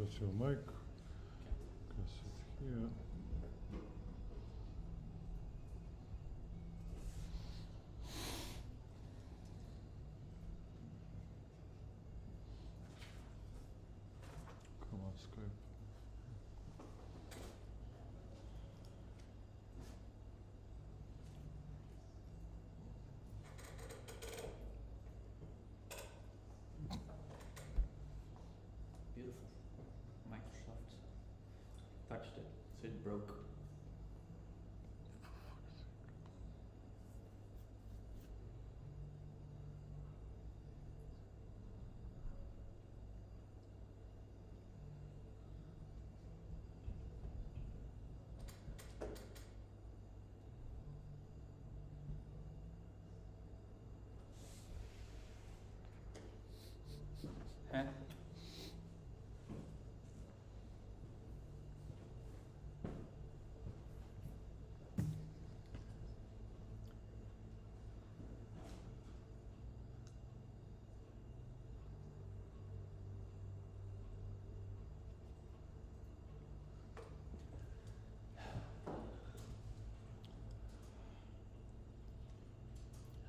What's your mic? Press it here. Come on, Skype. Beautiful. Microsoft touched it, so it broke. Huh?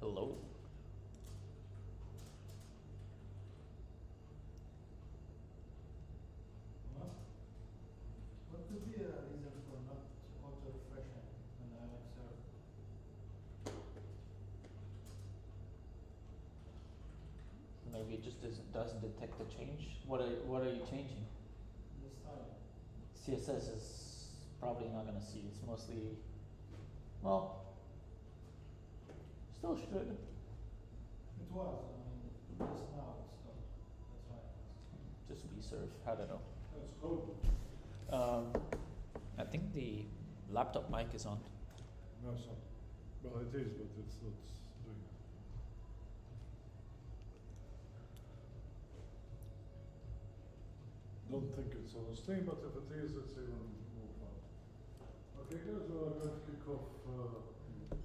Hello. What could be a reason for not auto-refreshing when I observe? Maybe it just doesn't detect the change. What are you changing? The style. CSS is probably not gonna see. It's mostly, well, still should. It was, just now it's stopped. That's why I asked. Just reserve. I don't know. That's cool. I think the laptop mic is on. No, it's not. Well, it is, but it's not doing it. Don't think it's on stream, but if it is, it's even more fun. Okay, guys, we are going to kick off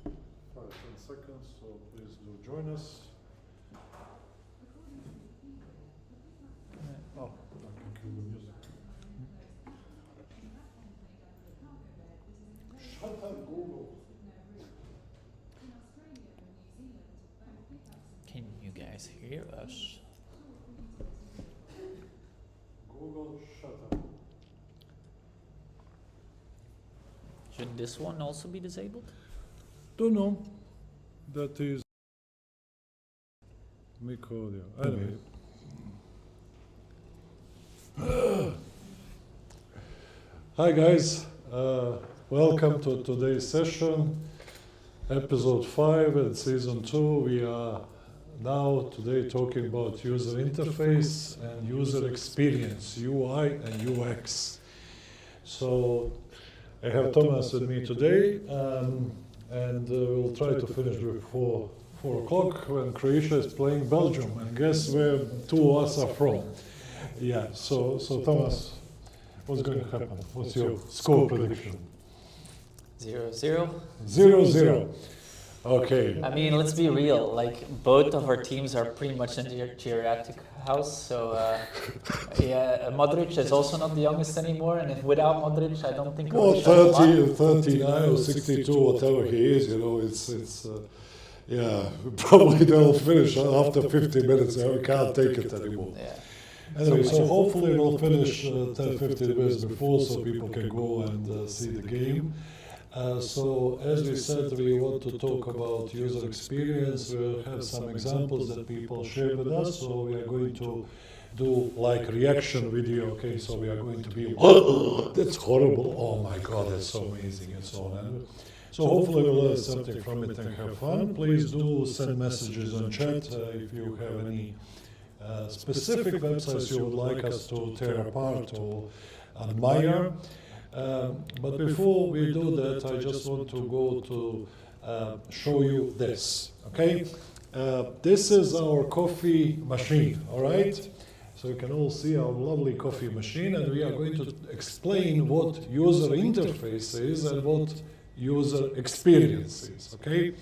in 5-10 seconds, so please do join us. Oh, I can kill the music. Shut up, Google. Can you guys hear us? Google, shut up. Should this one also be disabled? Don't know. That is micro audio. Anyway. Hi guys, welcome to today's session, episode 5 and season 2. We are now today talking about user interface and user experience, UI and UX. So I have Thomas with me today, and we'll try to finish before 4 o'clock when Croatia is playing Belgium. And guess where two of us are from? Yeah, so Thomas, what's going to happen? What's your score prediction? 0-0. 0-0. Okay. I mean, let's be real. Like, both of our teams are pretty much in the geriatric house. So, yeah, Modric is also not the youngest anymore. And if without Modric, I don't think. Well, Croatia 30, 39 or 62, whatever he is, you know, it's yeah, probably they'll finish after 50 minutes. We can't take it anymore. Yeah. Anyway, so hopefully we'll finish 10-15 minutes before so people can go and see the game. So as we said, we want to talk about user experience. We'll have some examples that people share with us. So we are going to do like reaction video. Okay, so we are going to be, oh, that's horrible. Oh my God, that's so amazing and so on. And so hopefully we'll learn something from it and have fun. Please do send messages on chat if you have any specific websites you would like us to tear apart or admire. But before we do that, I just want to go to show you this, okay? This is our coffee machine, all right? So you can all see our lovely coffee machine, and we are going to explain what user interface is and what user experience is, okay?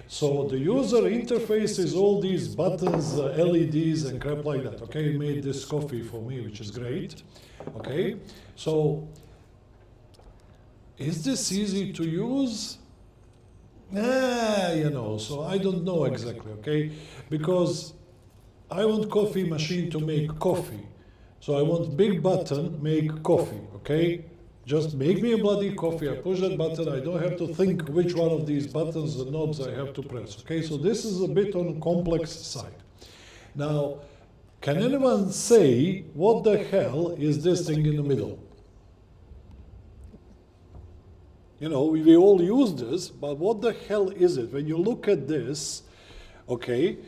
So the user interface is all these buttons, LEDs and crap like that. Okay, it made this coffee for me, which is great. Okay, so is this easy to use? So I don't know exactly, okay? Because I want coffee machine to make coffee. So I want big button, make coffee, okay? Just make me a bloody coffee, I push that button, I don't have to think which one of these buttons and knobs I have to press, okay? So this is a bit on the complex side. Now, can anyone say what the hell is this thing in the middle? You know, we all use this, but what the hell is it? When you look at this, okay,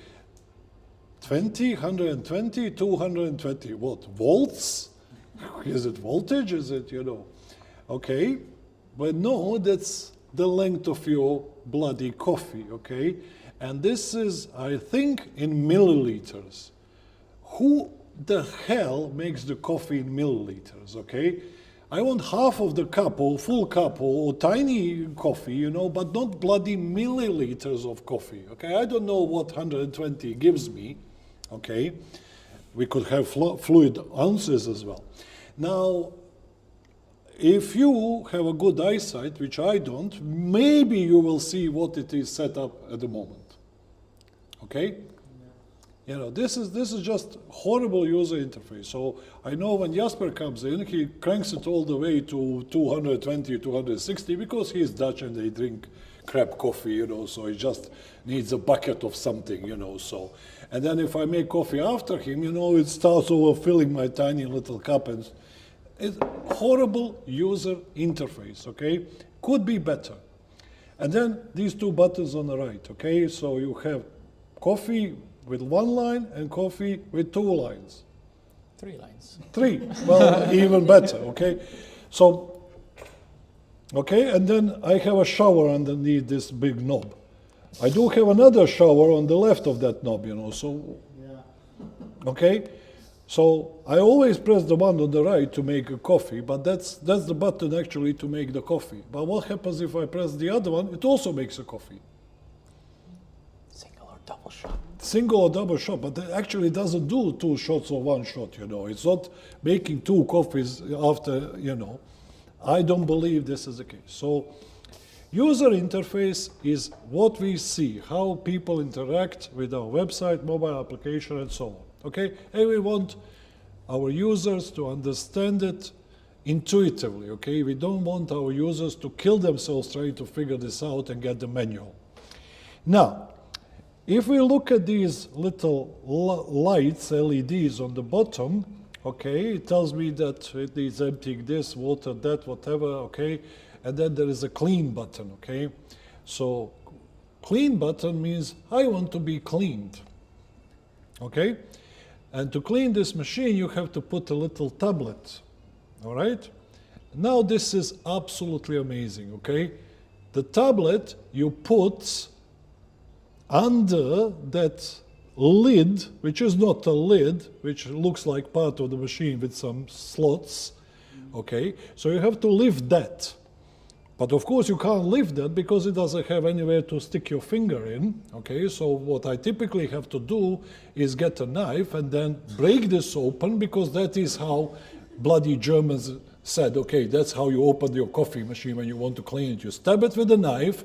20, 120, 220, what, volts? Is it voltage? Is it, okay? But no, that's the length of your bloody coffee, okay? And this is, I think, in milliliters. Who the hell makes the coffee in milliliters, okay? I want half of the cup or full cup or tiny coffee, but not bloody milliliters of coffee, okay? I don't know what 120 gives me, okay? We could have fluid ounces as well. Now, if you have a good eyesight, which I don't, maybe you will see what it is set up at the moment, okay? This is just horrible user interface. So I know when Jasper comes in, he cranks it all the way to 220, 260 because he's Dutch and they drink crap coffee, so he just needs a bucket of something, so. And then if I make coffee after him, it starts overfilling my tiny little cup and it's horrible user interface, okay? Could be better. And then these two buttons on the right, okay? So you have coffee with one line and coffee with 2 lines. 3 lines. 3, well, even better, okay? So, okay, and then I have a shower underneath this big knob. I do have another shower on the left of that knob, so, okay? So I always press the one on the right to make a coffee, but that's the button actually to make the coffee. But what happens if I press the other one? It also makes a coffee. Single or double shot. Single or double shot, but it actually doesn't do 2 shots or 1 shot, It's not making 2 coffees after, I don't believe this is the case. So user interface is what we see, how people interact with our website, mobile application, and so on. Okay, and we want our users to understand it intuitively, okay? We don't want our users to kill themselves trying to figure this out and get the manual. Now, if we look at these little lights, LEDs on the bottom, okay, it tells me that it is emptying this, water, that, whatever, okay? And then there is a clean button, okay? So clean button means I want to be cleaned, okay? And to clean this machine, you have to put a little tablet, all right? Now this is absolutely amazing, okay? The tablet you put under that lid, which is not a lid, which looks like part of the machine with some slots, okay? So you have to lift that. But of course you can't lift that because it doesn't have anywhere to stick your finger in, okay? So what I typically have to do is get a knife and then break this open because that is how bloody Germans said, okay, that's how you open your coffee machine when you want to clean it. You stab it with a knife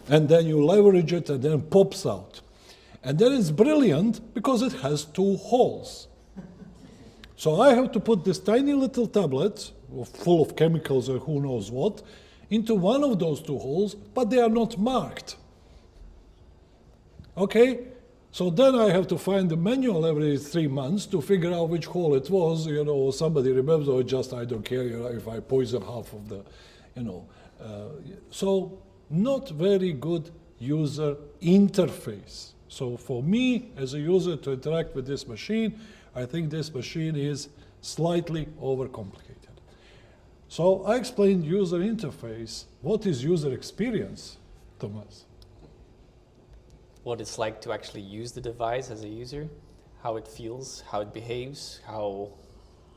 and then you leverage it and then it pops out. And then it's brilliant because it has 2 holes. So I have to put this tiny little tablet full of chemicals or who knows what into one of those 2 holes, but they are not marked. Okay? So then I have to find the manual every 3 months to figure out which hole it was, somebody remembers, or just I don't care if I poison half of the, So not very good user interface. So for me, as a user to interact with this machine, I think this machine is slightly overcomplicated. So I explained user interface. What is user experience, Thomas? What it's like to actually use the device as a user, how it feels, how it behaves, how,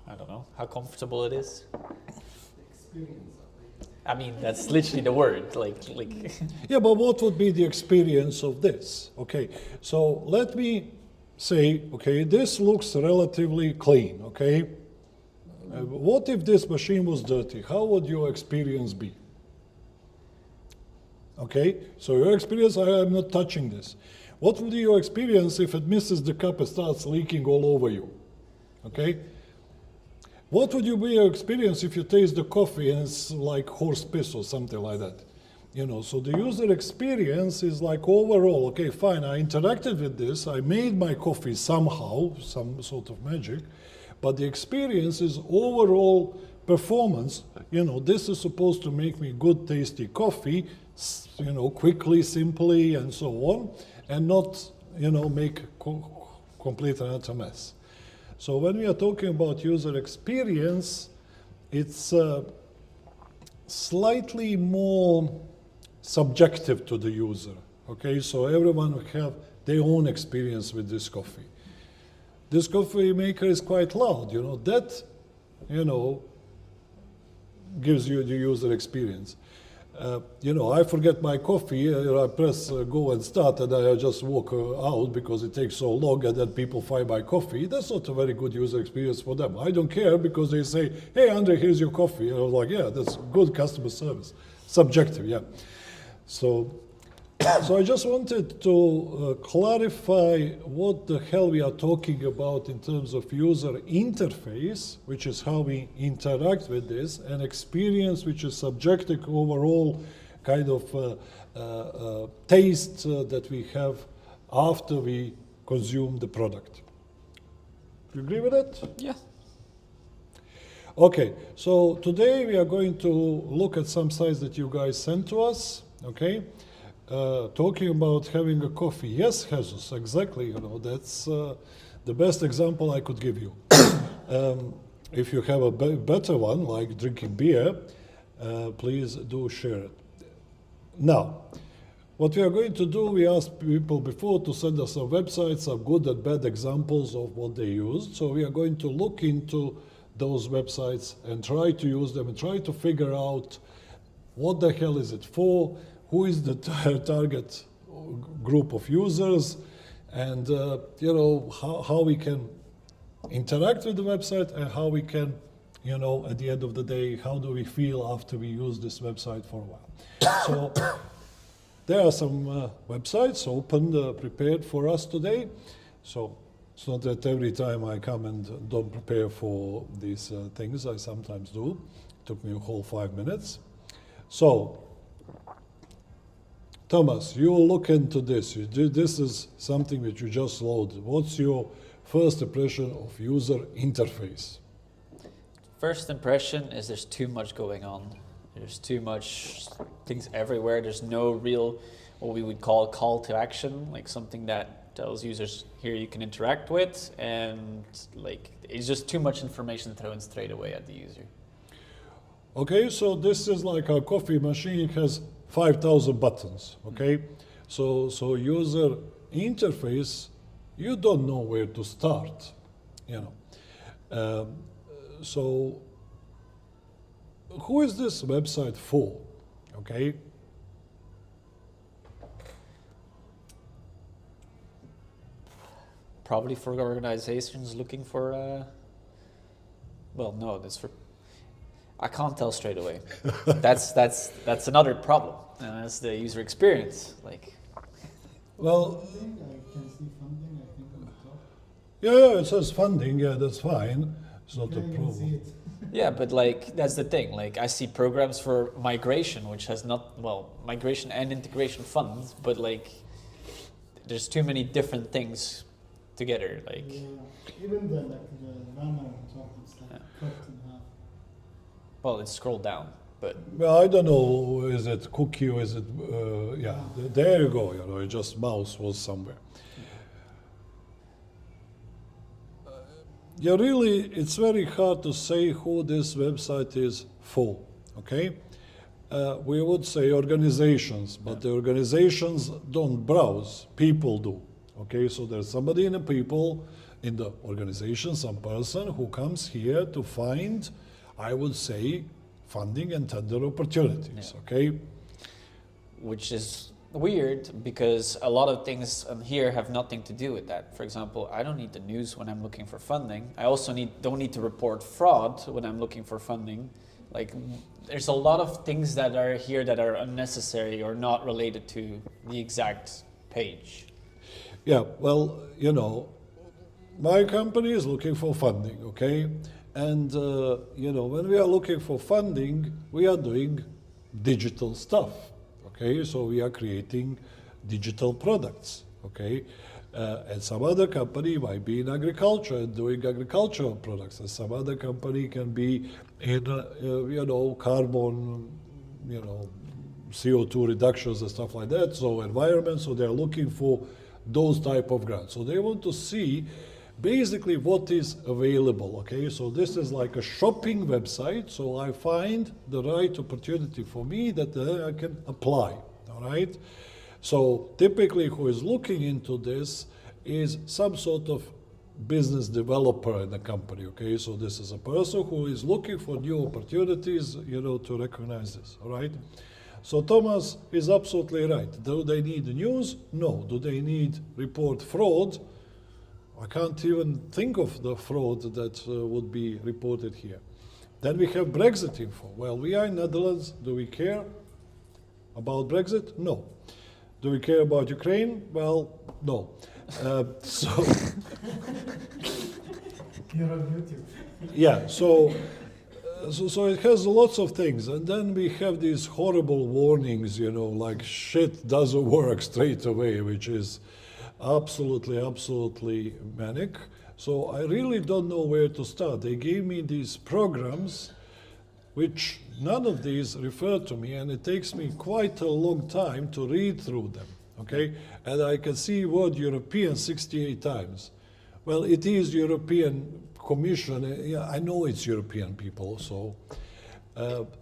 I don't know, how comfortable it is. The experience of it. I mean, that's literally the word. Like. Yeah, but what would be the experience of this? Okay, so let me say, okay, this looks relatively clean, okay? What if this machine was dirty? How would your experience be? Okay, so your experience, I am not touching this. What would be your experience if it misses the cup and starts leaking all over you? Okay? What would be your experience if you taste the coffee and it's like horse piss or something like that? You know, so the user experience is like overall, okay, fine, I interacted with this, I made my coffee somehow, some sort of magic, but the experience is overall performance. You know, this is supposed to make me good, tasty coffee, you know, quickly, simply, and so on, and not, you know, make complete and utter mess. So when we are talking about user experience, it's slightly more subjective to the user. Okay, so everyone will have their own experience with this coffee. This coffee maker is quite loud, you know, that, you know, gives you the user experience. You know, I forget my coffee, I press go and start, and I just walk out because it takes so long, and then people find my coffee. That's not a very good user experience for them. I don't care because they say, hey, Andre, here's your coffee. And I was like, yeah, that's good customer service. Subjective, yeah. So I just wanted to clarify what the hell we are talking about in terms of user interface, which is how we interact with this, and experience, which is subjective overall kind of taste that we have after we consume the product. Do you agree with that? Yeah. Okay, so today we are going to look at some sites that you guys sent to us, okay? Talking about having a coffee. Yes, Jesus, exactly, you know, that's the best example I could give you. If you have a better one, like drinking beer, please do share it. Now, what we are going to do, we asked people before to send us some websites, some good and bad examples of what they used. So we are going to look into those websites and try to use them and try to figure out what the hell is it for, who is the target group of users, and you know, how we can interact with the website, and how we can, you know, at the end of the day, how do we feel after we use this website for a while. So there are some websites open, prepared for us today. So it's not that every time I come and don't prepare for these things. I sometimes do. It took me a whole 5 minutes. So Thomas, you will look into this. This is something that you just loaded. What's your first impression of user interface? First impression is there's too much going on. There's too much things everywhere. There's no real, what we would call call to action, like something that tells users here you can interact with, and like it's just too much information thrown straight away at the user. Okay, so this is like a coffee machine. It has 5,000 buttons, okay? So user interface, you don't know where to start, you know. So who is this website for, okay? Probably for organizations looking for, well, no, that's for, I can't tell straight away. That's another problem. That's the user experience. Like, well, Funding, I can see funding, I think, on the top. yeah, it says funding. Yeah, that's fine. It's not a Can't even see problem. it. yeah, but like that's the thing. Like I see programs for migration, which has not, well, migration and integration funds, but like there's too many different things together. Like, Even the banner on top, it's like Yeah. cut in half. well, it's scrolled down, but Well, I don't know. Is it cookie or is it? Yeah, there you go. You know, it just mouse was somewhere. Yeah, really, it's very hard to say who this website is for. Okay, we would say organizations, but the organizations don't browse. People do. Okay, so there's somebody in the people in the organization, some person who comes here to find, I would say, funding and tender opportunities, Yeah. okay? Which is weird because a lot of things on here have nothing to do with that. For example, I don't need the news when I'm looking for funding. I also don't need to report fraud when I'm looking for funding. Like, there's a lot of things that are here that are unnecessary or not related to the exact page. Yeah, well, you know, my company is looking for funding, okay? And, you know, when we are looking for funding, we are doing digital stuff, okay? So we are creating digital products, okay? And some other company might be in agriculture and doing agricultural products, and some other company can be in, you know, carbon, you know, CO2 reductions and stuff like that, so environment, so they're looking for those type of grants. So they want to see basically what is available, okay? So this is like a shopping website, so I find the right opportunity for me that I can apply, all right? So typically who is looking into this is some sort of business developer in the company, okay? So this is a person who is looking for new opportunities, you know, to recognize this, all right? So Thomas is absolutely right. Do they need the news? No. Do they need report fraud? I can't even think of the fraud that would be reported here. Then we have Brexit info. Well, we are in Netherlands. Do we care about Brexit? No. Do we care about Ukraine? Well, no. So You're on YouTube. yeah, so it has lots of things, and then we have these horrible warnings, you know, like shit doesn't work straight away, which is absolutely manic. So I really don't know where to start. They gave me these programs, which none of these refer to me, and it takes me quite a long time to read through them, okay? And I can see word European 68 times. Well, it is European Commission. Yeah, I know it's European people, so.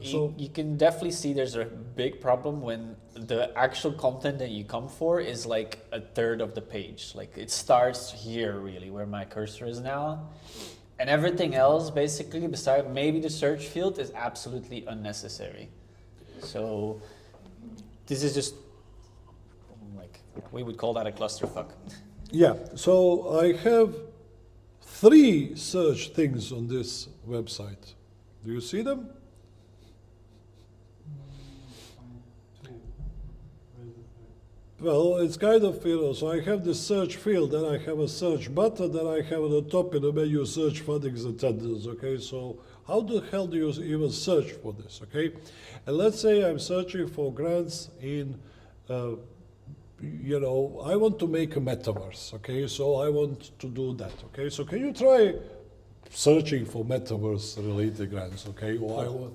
You can definitely see there's a big problem when the actual content that you come for is like a third of the page. Like it starts here really, where my cursor is now. And everything else, basically, besides maybe the search field, is absolutely unnecessary. So this is just, like, we would call that a clusterfuck. Yeah, so I have 3 search things on this website. Do you see them? Well, it's kind of, you know, so I have the search field, then I have a search button, then I have at the top in the menu search fundings and tenders, okay? So how the hell do you even search for this, okay? And let's say I'm searching for grants in, you know, I want to make a metaverse, okay? So I want to do that, okay? So can you try searching for metaverse related grants, okay? Or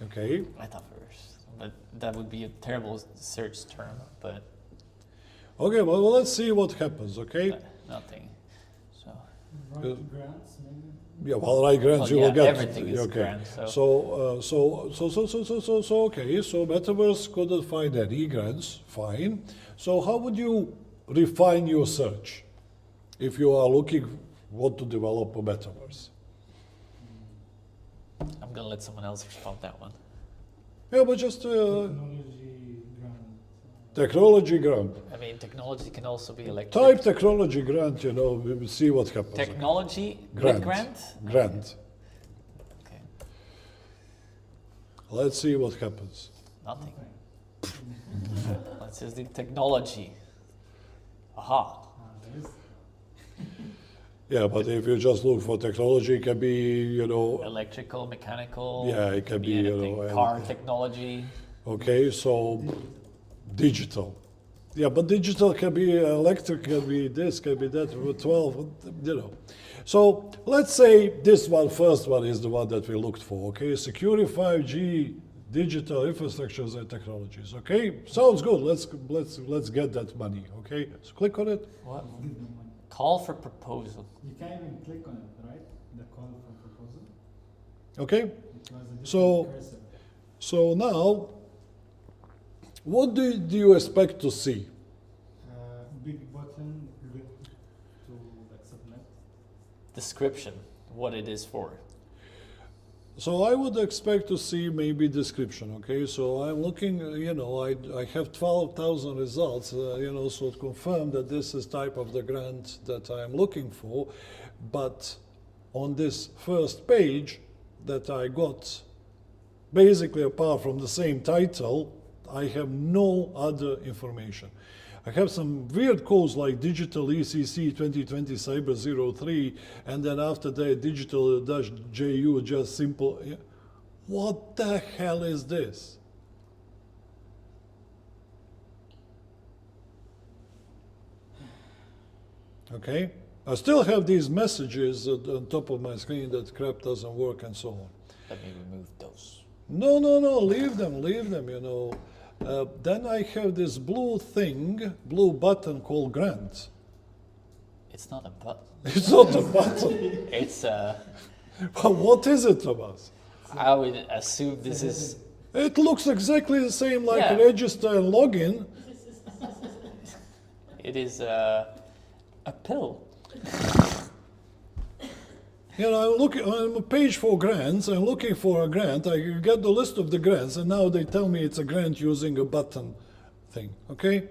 okay. Metaverse, but that would be a terrible search term, but Okay, well, let's see what happens, okay? nothing. So Right to grants, maybe? Yeah, well, right grants you will get. everything is okay. grants. So. So, okay, so Metaverse couldn't find any grants, fine. So how would you refine your search if you are looking, want to develop a Metaverse? I'm gonna let someone else respond that one. Yeah, but just Technology grant. technology grant. I mean, technology can also be electric. Type technology grant, you know, we will see what happens. Technology Grant. with grant? Grant. Okay, Let's see what happens. nothing. Let's just do technology. Aha. There is. Yeah, but if you just look for technology, it can be, you know, Electrical, mechanical. Yeah, it can be, you anything. know, Car anything. technology. okay, so digital. Yeah, but digital can be electric, can be this, can be that, with 12, you know. So let's say this one, first one is the one that we looked for, okay? Security 5G, digital infrastructures and technologies, okay? Sounds good, let's get that money, okay? So click on it. What? Call for proposal. You can't even click on it, right? The call for proposal. Okay? It was a different So- cursor. So now, what do you expect to see? Big button, click to like submit. Description, what it is for. So I would expect to see maybe description, okay? So I'm looking, I have 12,000 results, so to confirm that this is type of the grant that I'm looking for. But on this first page that I got, basically apart from the same title, I have no other information. I have some weird codes like digital ECC 2020 cyber 03, and then after that digital-ju just simple. What the hell is this? Okay, I still have these messages on top of my screen that crap doesn't work and so on. Let me remove those. No, leave them, then I have this blue button called grant. It's not a button. It's not a button. It's But what is it, Thomas? I would assume this is. It looks exactly the same like Yeah. register and login. It is a pill. I'm looking on a page for grants. I'm looking for a grant. I get the list of the grants, and now they tell me it's a grant using a button thing. Okay?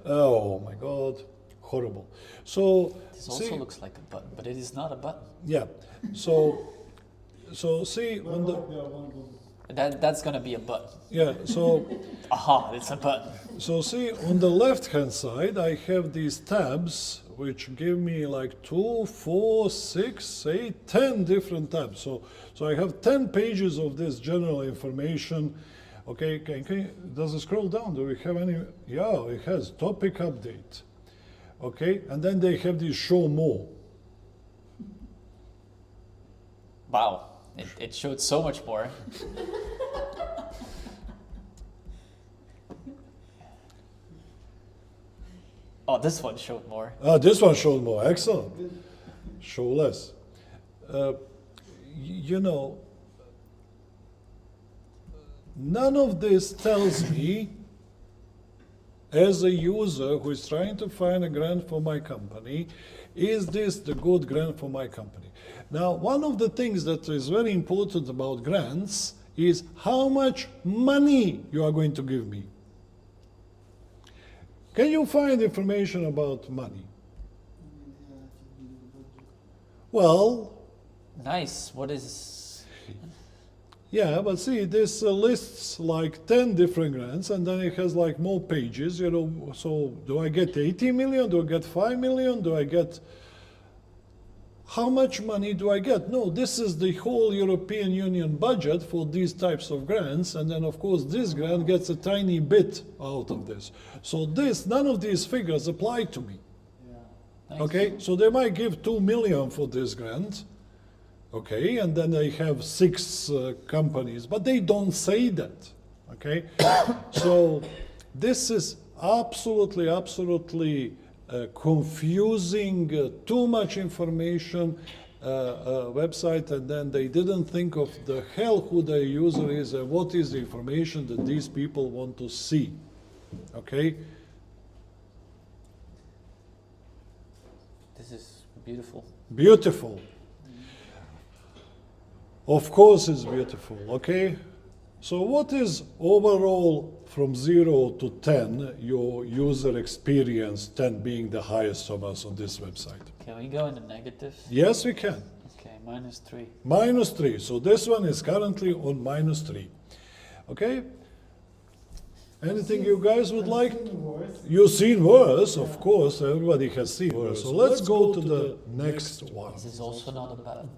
Oh my God, horrible. So This also looks like a button, but it is not a button. yeah. So see Well, on the look, there are one good. That's gonna be a button. yeah. So Aha, it's a button. So see, on the left-hand side, I have these tabs, which give me like 2, 4, 6, 8, 10 different tabs. So I have 10 pages of this general information. Okay, does it scroll down? Do we have any? Yeah, it has topic update. Okay, and then they have these show more. Wow, it showed so much more. Oh, this one showed more. This one showed more. Excellent. Show less. None of this tells me, as a user who is trying to find a grant for my company, is this the good grant for my company? Now, one of the things that is very important about grants is how much money you are going to give me. Can you find information about money? Well, Nice. What is? yeah, but see, this lists like 10 different grants, and then it has like more pages, so do I get 80 million? Do I get 5 million? Do I get... How much money do I get? No, this is the whole European Union budget for these types of grants, and then of course this grant gets a tiny bit out of this. So none of these figures apply to me. Yeah. Nice. Okay, so they might give 2 million for this grant, okay, and then they have 6 companies, but they don't say that, okay? So this is absolutely confusing, too much information website, and then they didn't think of the hell who the user is and what is the information that these people want to see, okay? This is beautiful. Beautiful. Of course it's beautiful, okay? So what is overall from 0 to 10, your user experience, 10 being the highest of us on this website? Can we go into negatives? Yes, we can. Okay, -3. -3. So this one is currently on -3. Okay? Anything you guys would like? You've seen worse, of course. Everybody has seen worse. So let's go to the next one. This is also not a button.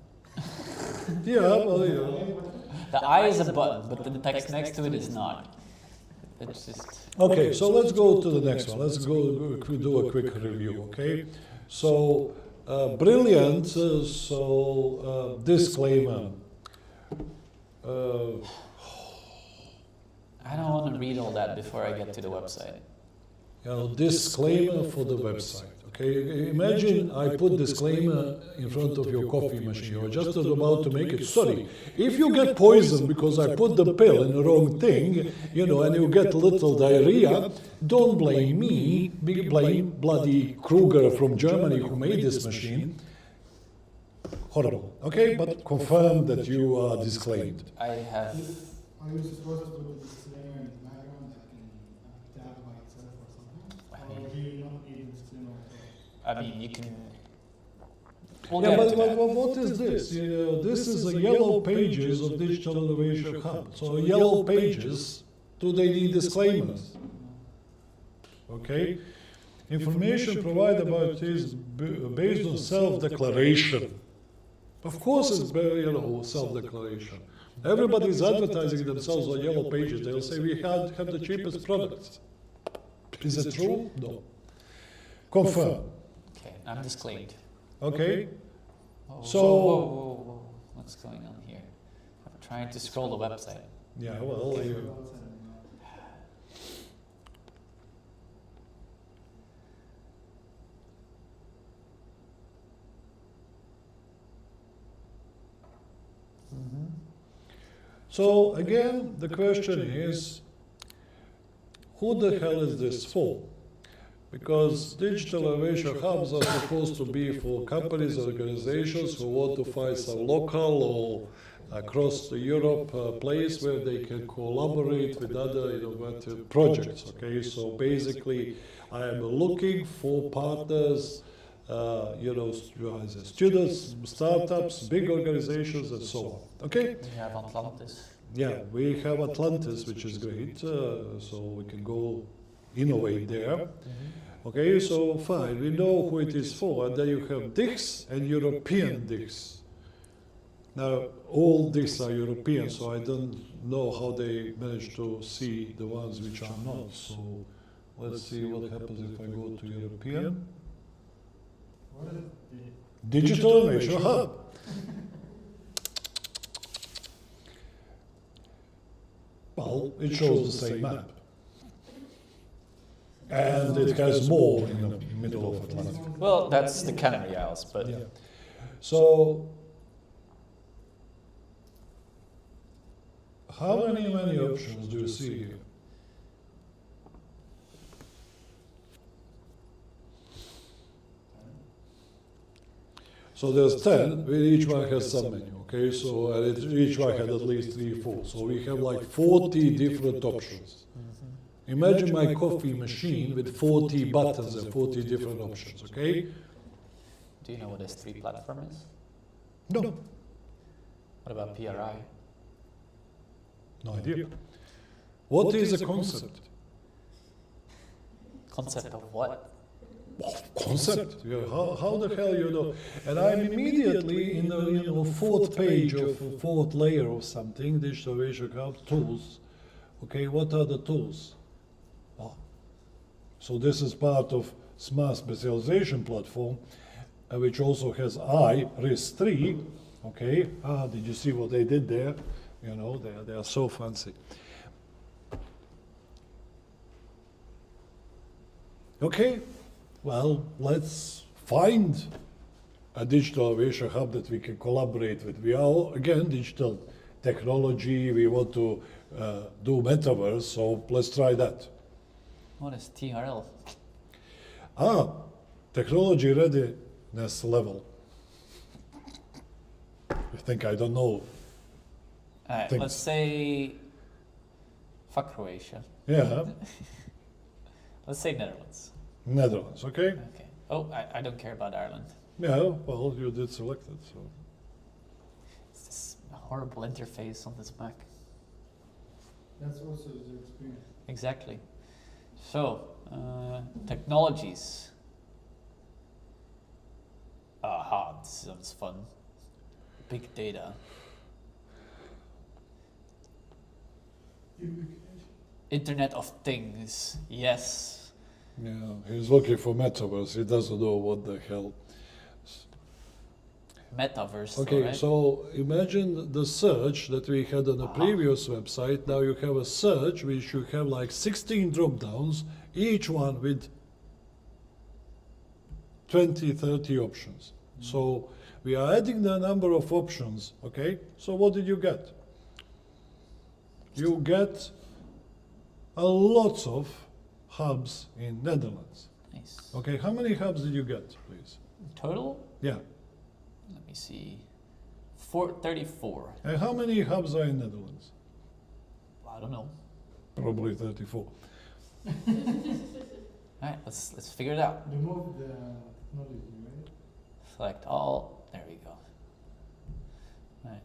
Yeah, well, yeah. The I is a button, but the text next to it is not. It's just. Okay, so let's go to the next one. Let's do a quick review, okay? So, brilliant, disclaimer. I don't want to read all that before I get to the website. Disclaimer for the website, okay? Imagine I put disclaimer in front of your coffee machine. You're just about to make it. Sorry, if you get poisoned because I put the pill in the wrong thing, and you get a little diarrhea, don't blame me, blame bloody Kruger from Germany who made this machine. horrible. Okay, but confirm that you are disclaimed. I have. Are you supposed to put the disclaimer in the background that can tab by itself or something? Or do you not need the disclaimer at all? I mean, you can. We'll Yeah, get but to that. what is this? This is the yellow pages of Digital Innovation Hub. So yellow pages, do they need disclaimers? Okay? Information provided about is based on self-declaration. Of course it's self-declaration. Everybody is advertising themselves on yellow pages. They'll say we have the cheapest products. Is it true? No. Confirm. Okay, I'm disclaimed. Okay? Whoa, So- whoa, whoa, whoa, whoa. What's going on here? I'm trying to scroll the website. Yeah, well, so again, the question is, who the hell is this for? Because digital innovation hubs are supposed to be for companies, organizations who want to find some local or across the Europe place where they can collaborate with other innovative projects. Okay, so basically, I am looking for partners, students, startups, big organizations, and so on. Okay. We have Atlantis. Yeah, we have Atlantis, which is great, so we can go innovate there. Okay, so fine, we know who it is for, and then you have DICs and European DICs. Now, all DICs are European, so I don't know how they managed to see the ones which are not. So let's see what happens if I go to European. What is the Digital Innovation Hub. Well, it shows the same map. And it has more in the middle of Atlantic. Well, that's the Canary Isles, but Yeah. So, how many options do you see here? So there's 10, where each one has some menu, okay? So each one had at least 3, 4. So we have like 40 different options. Imagine my coffee machine with 40 buttons and 40 different options, okay? do you know what S3 platform is? No, What about PRI? no idea. What is a concept? Concept of what? Concept. Yeah, how the hell you know? And I'm immediately in the fourth page of fourth layer of something, digital innovation hub tools. Okay, what are the tools? Oh. So this is part of Smart Specialization Platform, which also has RIS3. Okay, did you see what they did there? You know, they are so fancy. Okay, well, let's find a digital innovation hub that we can collaborate with. We are, again, digital technology, we want to do metaverse, so let's try that. What is TRL? Technology readiness level. I think I don't know. Alright, Thanks. let's say fuck Croatia. Yeah, Let's say Netherlands. Netherlands, okay? Okay. Oh, I don't care about Ireland. Yeah, well, you did select it, so. It's this horrible interface on this Mac. That's also user experience. Exactly. So, technologies. Aha, this sounds fun. Big data. Internet of Things. Yes. Yeah, he's looking for metaverse, he doesn't know what the hell. Metaverse. Okay, right? so imagine the search that we had on the previous website. Now you have a search which you have like 16 drop downs, each one with 20, 30 options. So we are adding the number of options, okay? So what did you get? You get a lots of hubs in Netherlands. Nice. Okay, how many hubs did you get, please? Total? Yeah. let me see, 34. And how many hubs are in Netherlands? I don't know. Probably 34. All right, let's figure it out. Remove the technology, right? Select all. There we go. All right.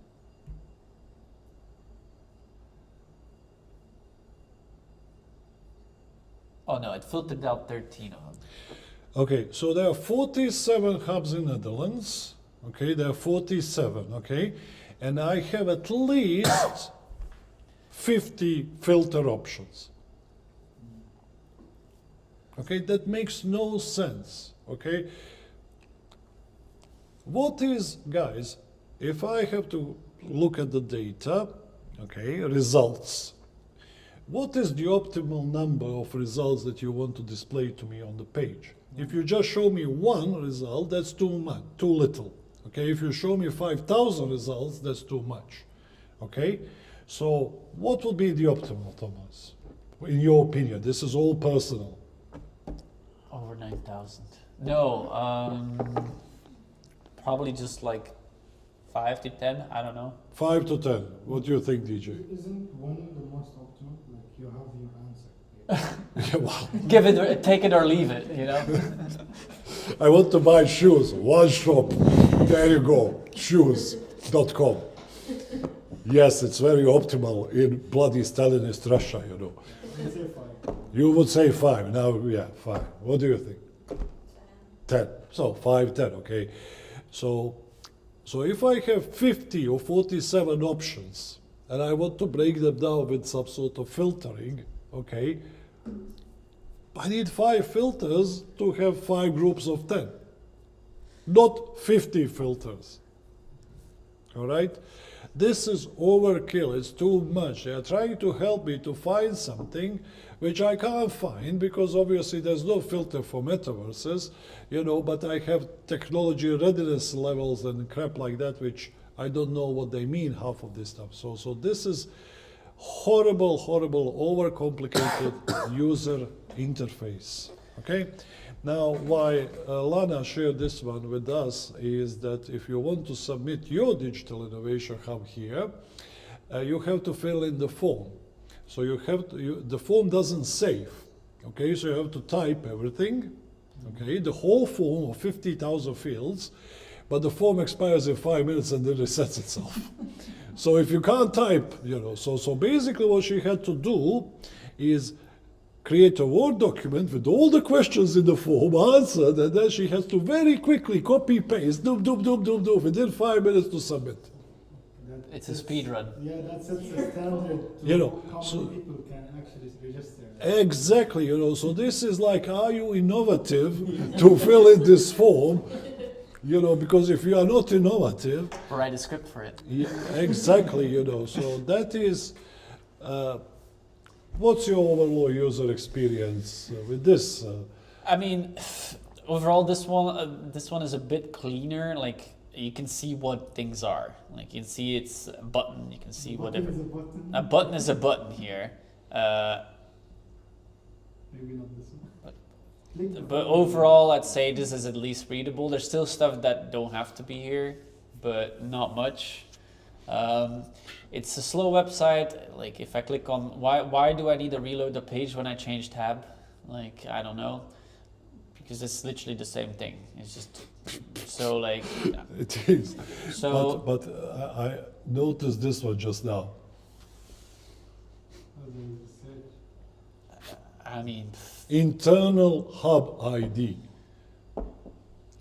Oh no, it filtered out 13 of them. Okay, so there are 47 hubs in Netherlands. Okay, there are 47. Okay, and I have at least 50 filter options. Okay, that makes no sense. Okay, what is, guys, if I have to look at the data, okay, results, what is the optimal number of results that you want to display to me on the page? If you just show me one result, that's too much, too little. Okay, if you show me 5,000 results, that's too much. Okay, so what would be the optimal, Thomas? In your opinion, this is all personal. Over 9,000. No, probably just like 5 to 10. I don't know. 5 to 10. What do you think, DJ? Isn't one the most optimal? Like you have your answer. Yeah, well, Give it, or, take it or leave it. You know. I want to buy shoes. One shop. There you go. Shoes.com. Yes, it's very optimal in bloody Stalinist Russia, you know. Let's say 5. You would say 5. Now, yeah, 5. What do you think? 10. So 5, 10, okay. So if I have 50 or 47 options and I want to break them down with some sort of filtering, okay, I need 5 filters to have 5 groups of 10, not 50 filters. All right? This is overkill. It's too much. They are trying to help me to find something which I can't find because obviously there's no filter for metaverses, you know, but I have technology readiness levels and crap like that, which I don't know what they mean, half of this stuff. So this is horrible, overcomplicated user interface. Okay? Now, why Lana shared this one with us is that if you want to submit your digital innovation hub here, you have to fill in the form. So you have to, the form doesn't save. Okay, so you have to type everything. Okay, the whole form of 50,000 fields, but the form expires in 5 minutes and then resets itself. So if you can't type, you know, so basically what she had to do is create a Word document with all the questions in the form answered, and then she has to very quickly copy paste, do within 5 minutes to submit. It's a speed run. Yeah, that sets a standard to You know, how so- many people can actually register. Exactly, you know, so this is like, are you innovative to fill in this form? You know, because if you are not innovative, Write a script for it. yeah, exactly, you know, so that is, what's your overall user experience with this? I mean, overall, this one is a bit cleaner. Like you can see what things are. Like you can see it's a button. You can see Button whatever. is a button. A button is a button here. Maybe not this one. Click the But button. overall, I'd say this is at least readable. There's still stuff that don't have to be here, but not much. It's a slow website. Like if I click on why do I need to reload the page when I change tab? Like I don't know, because it's literally the same thing. It's just so like It is, so. but I noticed this one just now. Oh, there is a search. I mean, Internal hub ID.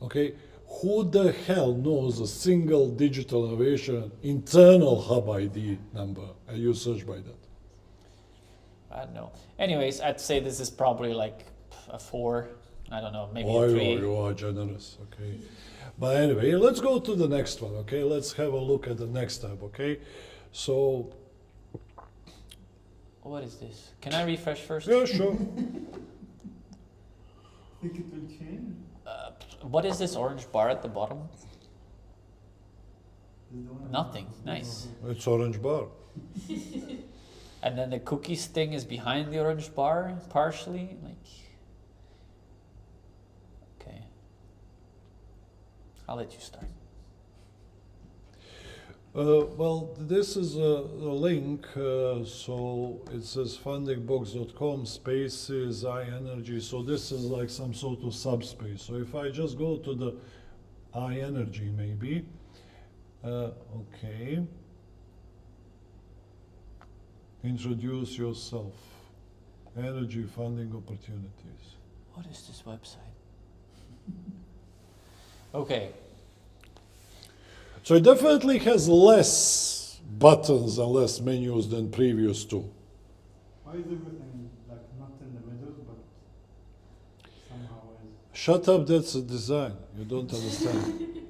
Okay, who the hell knows a single digital innovation internal hub ID number? And you search by that. I don't know. Anyways, I'd say this is probably like a 4. I don't know, maybe Oh, a 3. you are generous, okay. But anyway, let's go to the next one, okay? Let's have a look at the next tab, okay? So, What is this? Can I refresh first? yeah, sure. Think it will change? What is this orange bar at the bottom? Is the one- Nothing. Nice. It's orange bar. And then the cookies thing is behind the orange bar, partially. Like, okay. I'll let you start. Well, this is a link, so it says fundingbox.com spaces iEnergy. So this is like some sort of subspace. So if I just go to the iEnergy, maybe, okay, introduce yourself, energy funding opportunities. What is this website? Okay. So it definitely has less buttons and less menus than previous two. Why is everything like not in the middle, but somehow is? Shut up, that's a design. You don't understand.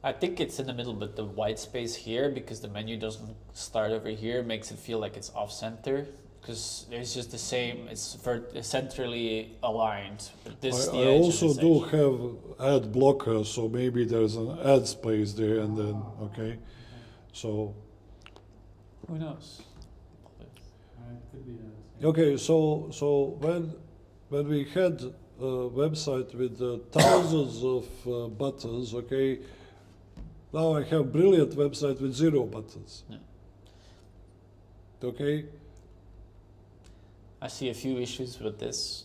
I think it's in the middle, but the white space here, because the menu doesn't start over here, makes it feel like it's off center. Because it's just the same, it's centrally aligned. But this, the I edge also is do actually- have ad blocker, so maybe there's an ad space there and then, okay. So, Who knows? It could be that. okay, so when we had a website with thousands of buttons, okay, now I have brilliant website with 0 buttons. Yeah. Okay, I see a few issues with this.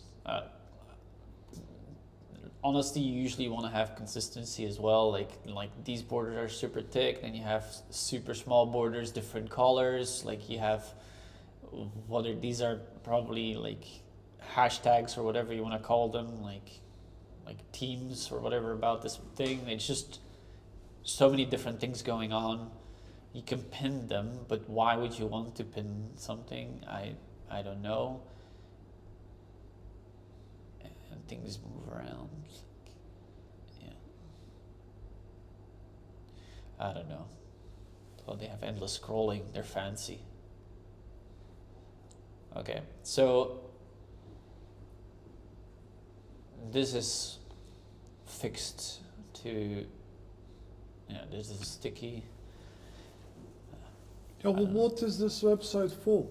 Honestly, you usually want to have consistency as well. Like these borders are super thick, then you have super small borders, different colors. Like you have, these are probably like hashtags or whatever you want to call them, like themes or whatever about this thing. It's just so many different things going on. You can pin them, but why would you want to pin something? I don't know. And things move around. Yeah. I don't know. Oh, they have endless scrolling. They're fancy. Okay, so this is fixed to, yeah, this is sticky. yeah, well, what is this website for?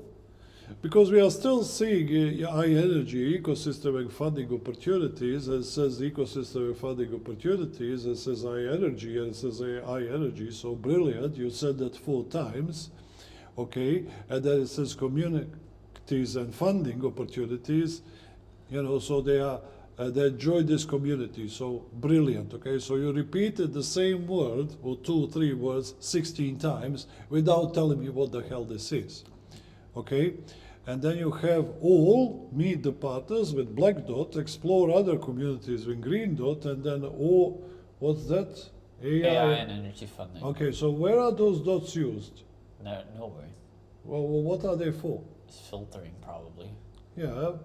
Because we are still seeing iEnergy ecosystem and funding opportunities. It says ecosystem and funding opportunities. It says iEnergy and it says iEnergy. So brilliant. You said that 4 times, okay? And then it says communities and funding opportunities. You know, so they join this community. So brilliant. Okay, so you repeated the same word or 2 or 3 words 16 times without telling me what the hell this is. Okay, and then you have all, meet the partners with black dot, explore other communities with green dot, and then all, what's that? AI and energy funding. Okay, so where are those dots used? No, nowhere. Well, what are they for? It's filtering probably. Yeah.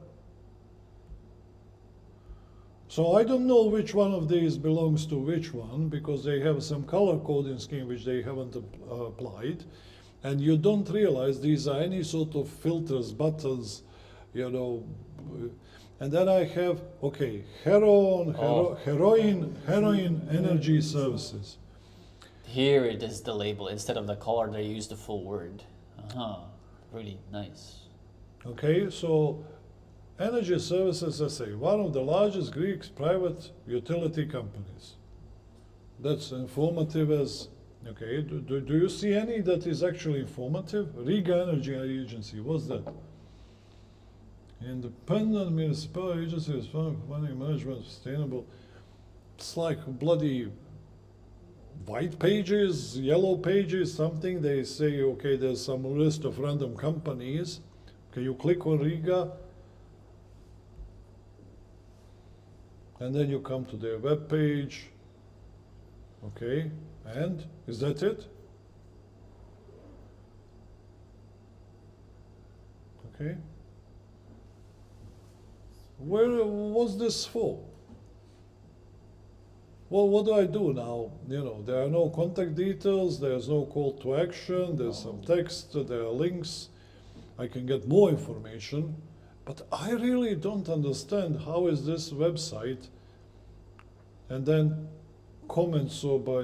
So I don't know which one of these belongs to which one, because they have some color coding scheme which they haven't applied. And you don't realize these are any sort of filters, buttons, you know. And then I have, okay, heroin energy services. Here it is the label. Instead of the color, they use the full word. Really nice. Okay, so energy services SA, one of the largest Greek private utility companies. That's informative as. Okay, do you see any that is actually informative? Riga Energy Agency, what's that? Independent municipal agency responsible for money management, sustainable. It's like bloody white pages, yellow pages, something. They say, okay, there's some list of random companies. Okay, you click on Riga, and then you come to their web page. Okay, and is that it? Okay. What's this for? Well, what do I do now? You know, there are no contact details, there's no call to action, there's some text, there are links. I can get more information, but I really don't understand how is this website, and then comments so by,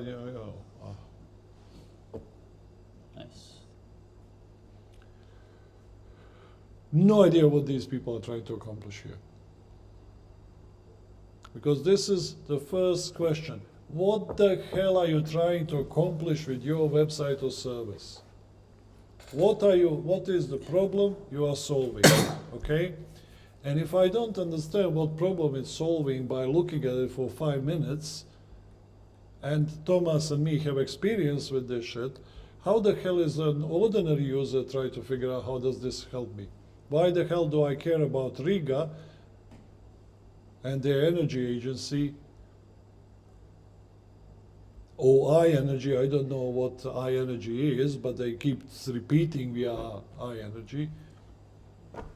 Nice. no idea what these people are trying to accomplish here. Because this is the first question. what the hell are you trying to accomplish with your website or service? What is the problem you are solving, okay? And if I don't understand what problem it's solving by looking at it for 5 minutes, and Thomas and me have experience with this shit, how the hell is an ordinary user try to figure out how does this help me? Why the hell do I care about Riga and their energy agency, or iEnergy? I don't know what iEnergy is, but they keep repeating we are iEnergy.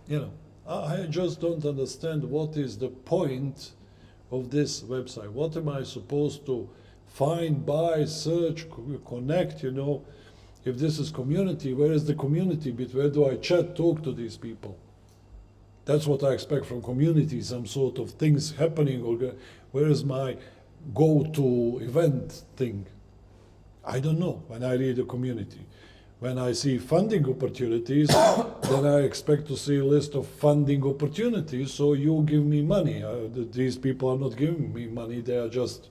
You know, I just don't understand what is the point of this website. What am I supposed to find, buy, search, connect, you know? If this is community, where is the community bit? Where do I chat, talk to these people? That's what I expect from community, some sort of things happening, or where is my go-to event thing? I don't know when I read the community. When I see funding opportunities, then I expect to see a list of funding opportunities, so you give me money. These people are not giving me money, they are just,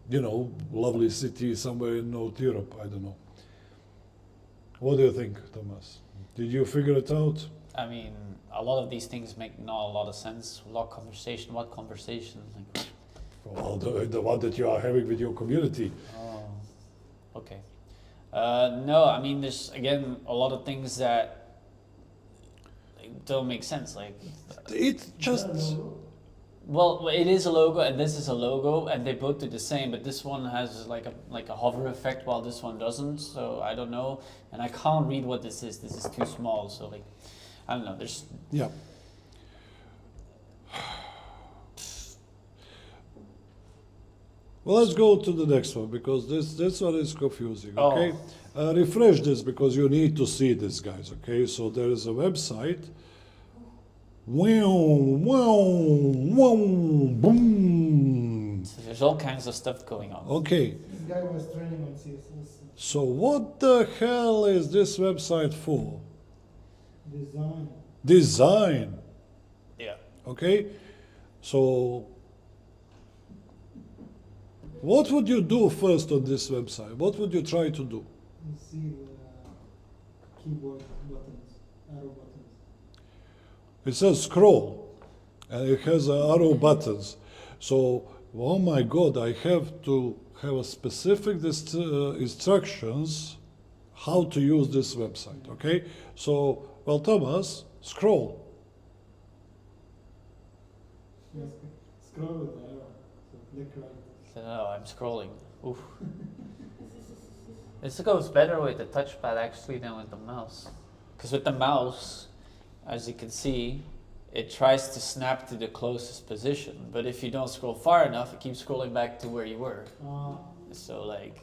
you know, lovely city somewhere in North Europe, I don't know. What do you think, Thomas? Did you figure it out? I mean, a lot of these things make not a lot of sense. What conversation? Like, Well, the one that you are having with your community. oh, okay. No, I mean, there's again a lot of things that don't make sense. Like, It just. well, it is a logo and this is a logo, and they both do the same, but this one has like a hover effect while this one doesn't. So I don't know, and I can't read what this is. This is too small. So like, I don't know. There's Yeah. Well, let's go to the next one, because this one is confusing, okay? Refresh this, because you need to see this, guys, okay? So there is a website. Wow, wow, wow, boom. So there's all kinds of stuff going on. Okay, This guy was training on CSS so what the hell is this website for? design. Design, Yeah. okay? So what would you do first on this website? What would you try to do? You see the keyboard buttons, arrow buttons. It says scroll, and it has arrow buttons. So, oh my God, I have to have a specific instructions how to use this website, okay? So, well, Thomas, scroll. Yes, scroll with the arrow. So click right. So I'm scrolling. Oof. This goes better with the touchpad actually than with the mouse. Because with the mouse, as you can see, it tries to snap to the closest position. But if you don't scroll far enough, it keeps scrolling back to where you were. So like,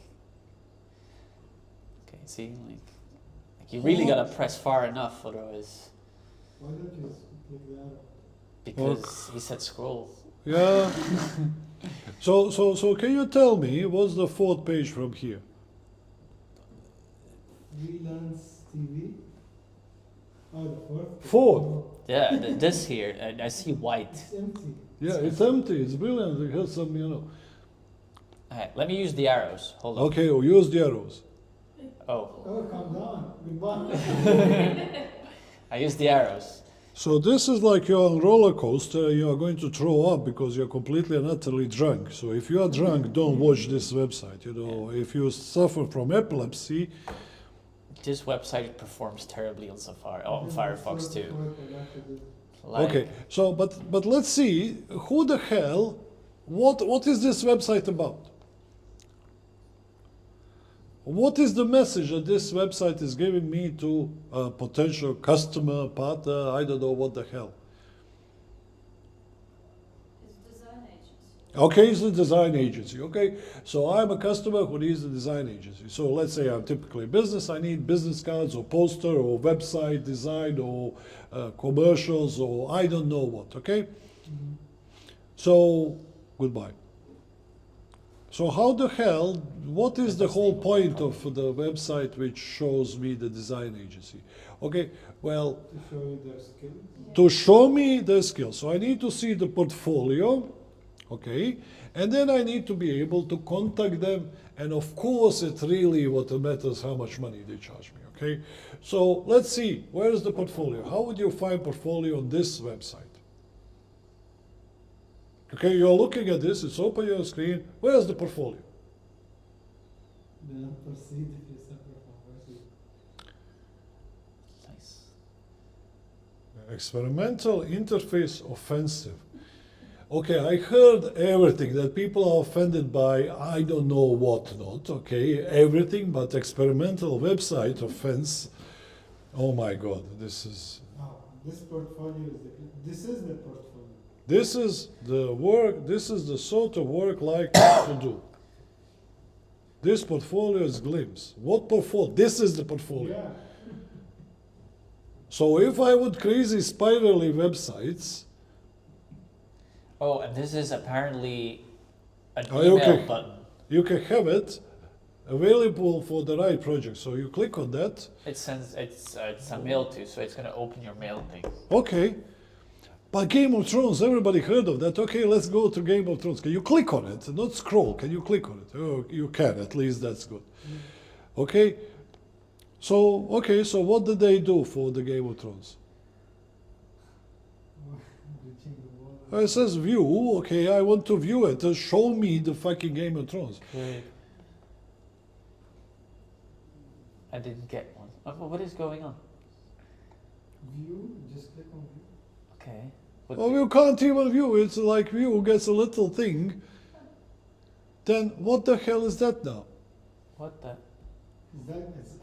okay, see, like you really gotta press far enough, otherwise. Why don't you click the arrow? Because he said scroll. Yeah. So can you tell me what's the fourth page from here? Freelance TV. Oh, the fourth. Fourth. Yeah, this here, I see white. It's empty. Yeah, it's empty. It's brilliant. It has some, you know. Alright, let me use the arrows. Hold on. Okay, or use the arrows. Oh, Oh, calm down. Goodbye. I use the arrows. So this is like you're on roller coaster, you are going to throw up because you're completely and utterly drunk. So if you are drunk, don't watch this website. You know, if you suffer from epilepsy, This website performs terribly on Safari, on Firefox too. okay. So but let's see who the hell, what is this website about? What is the message that this website is giving me to a potential customer, partner? I don't know what the hell. It's design agency. Okay, it's the design agency. Okay, so I'm a customer who needs a design agency. So let's say I'm typically a business. I need business cards or poster or website design or commercials or I don't know what. Okay, so goodbye. So how the hell? What is the whole point of the website which shows me the design agency? Okay, well, To show you their skills. to show me the skills. So I need to see the portfolio okay? And then I need to be able to contact them, and of course it really what matters how much money they charge me, okay? So let's see, where is the portfolio? How would you find portfolio on this website? Okay, you're looking at this, it's open your screen, where's the portfolio? The unperceived if you separate from perceived. Nice. Experimental interface offensive. Okay, I heard everything that people are offended by, I don't know what not, okay, everything but experimental website offense. Oh my God, this is This portfolio is this is the portfolio. this is the work, this is the sort of work like to do. This portfolio is glimpse. What portfolio? This is the portfolio. Yeah. So if I would crazy spirally websites, Oh, and this is apparently an Oh, email okay. button. you can have it available for the right project. So you click on that. It sends it's a mail to, so it's gonna open your mail thing. Okay. But Game of Thrones, everybody heard of that. Okay, let's go to Game of Thrones. Can you click on it? Not scroll. Can you click on it? Oh, you can. At least that's good. Okay. So what did they do for the Game of Thrones? Reaching the wall. It says view. Okay, I want to view it. Show me the fucking Game of Thrones. I didn't get one. What is going on? View, just click on view. Okay. What Oh, you can't even view. It's like view gets a little thing. Then what the hell is that now? what the? Is that is,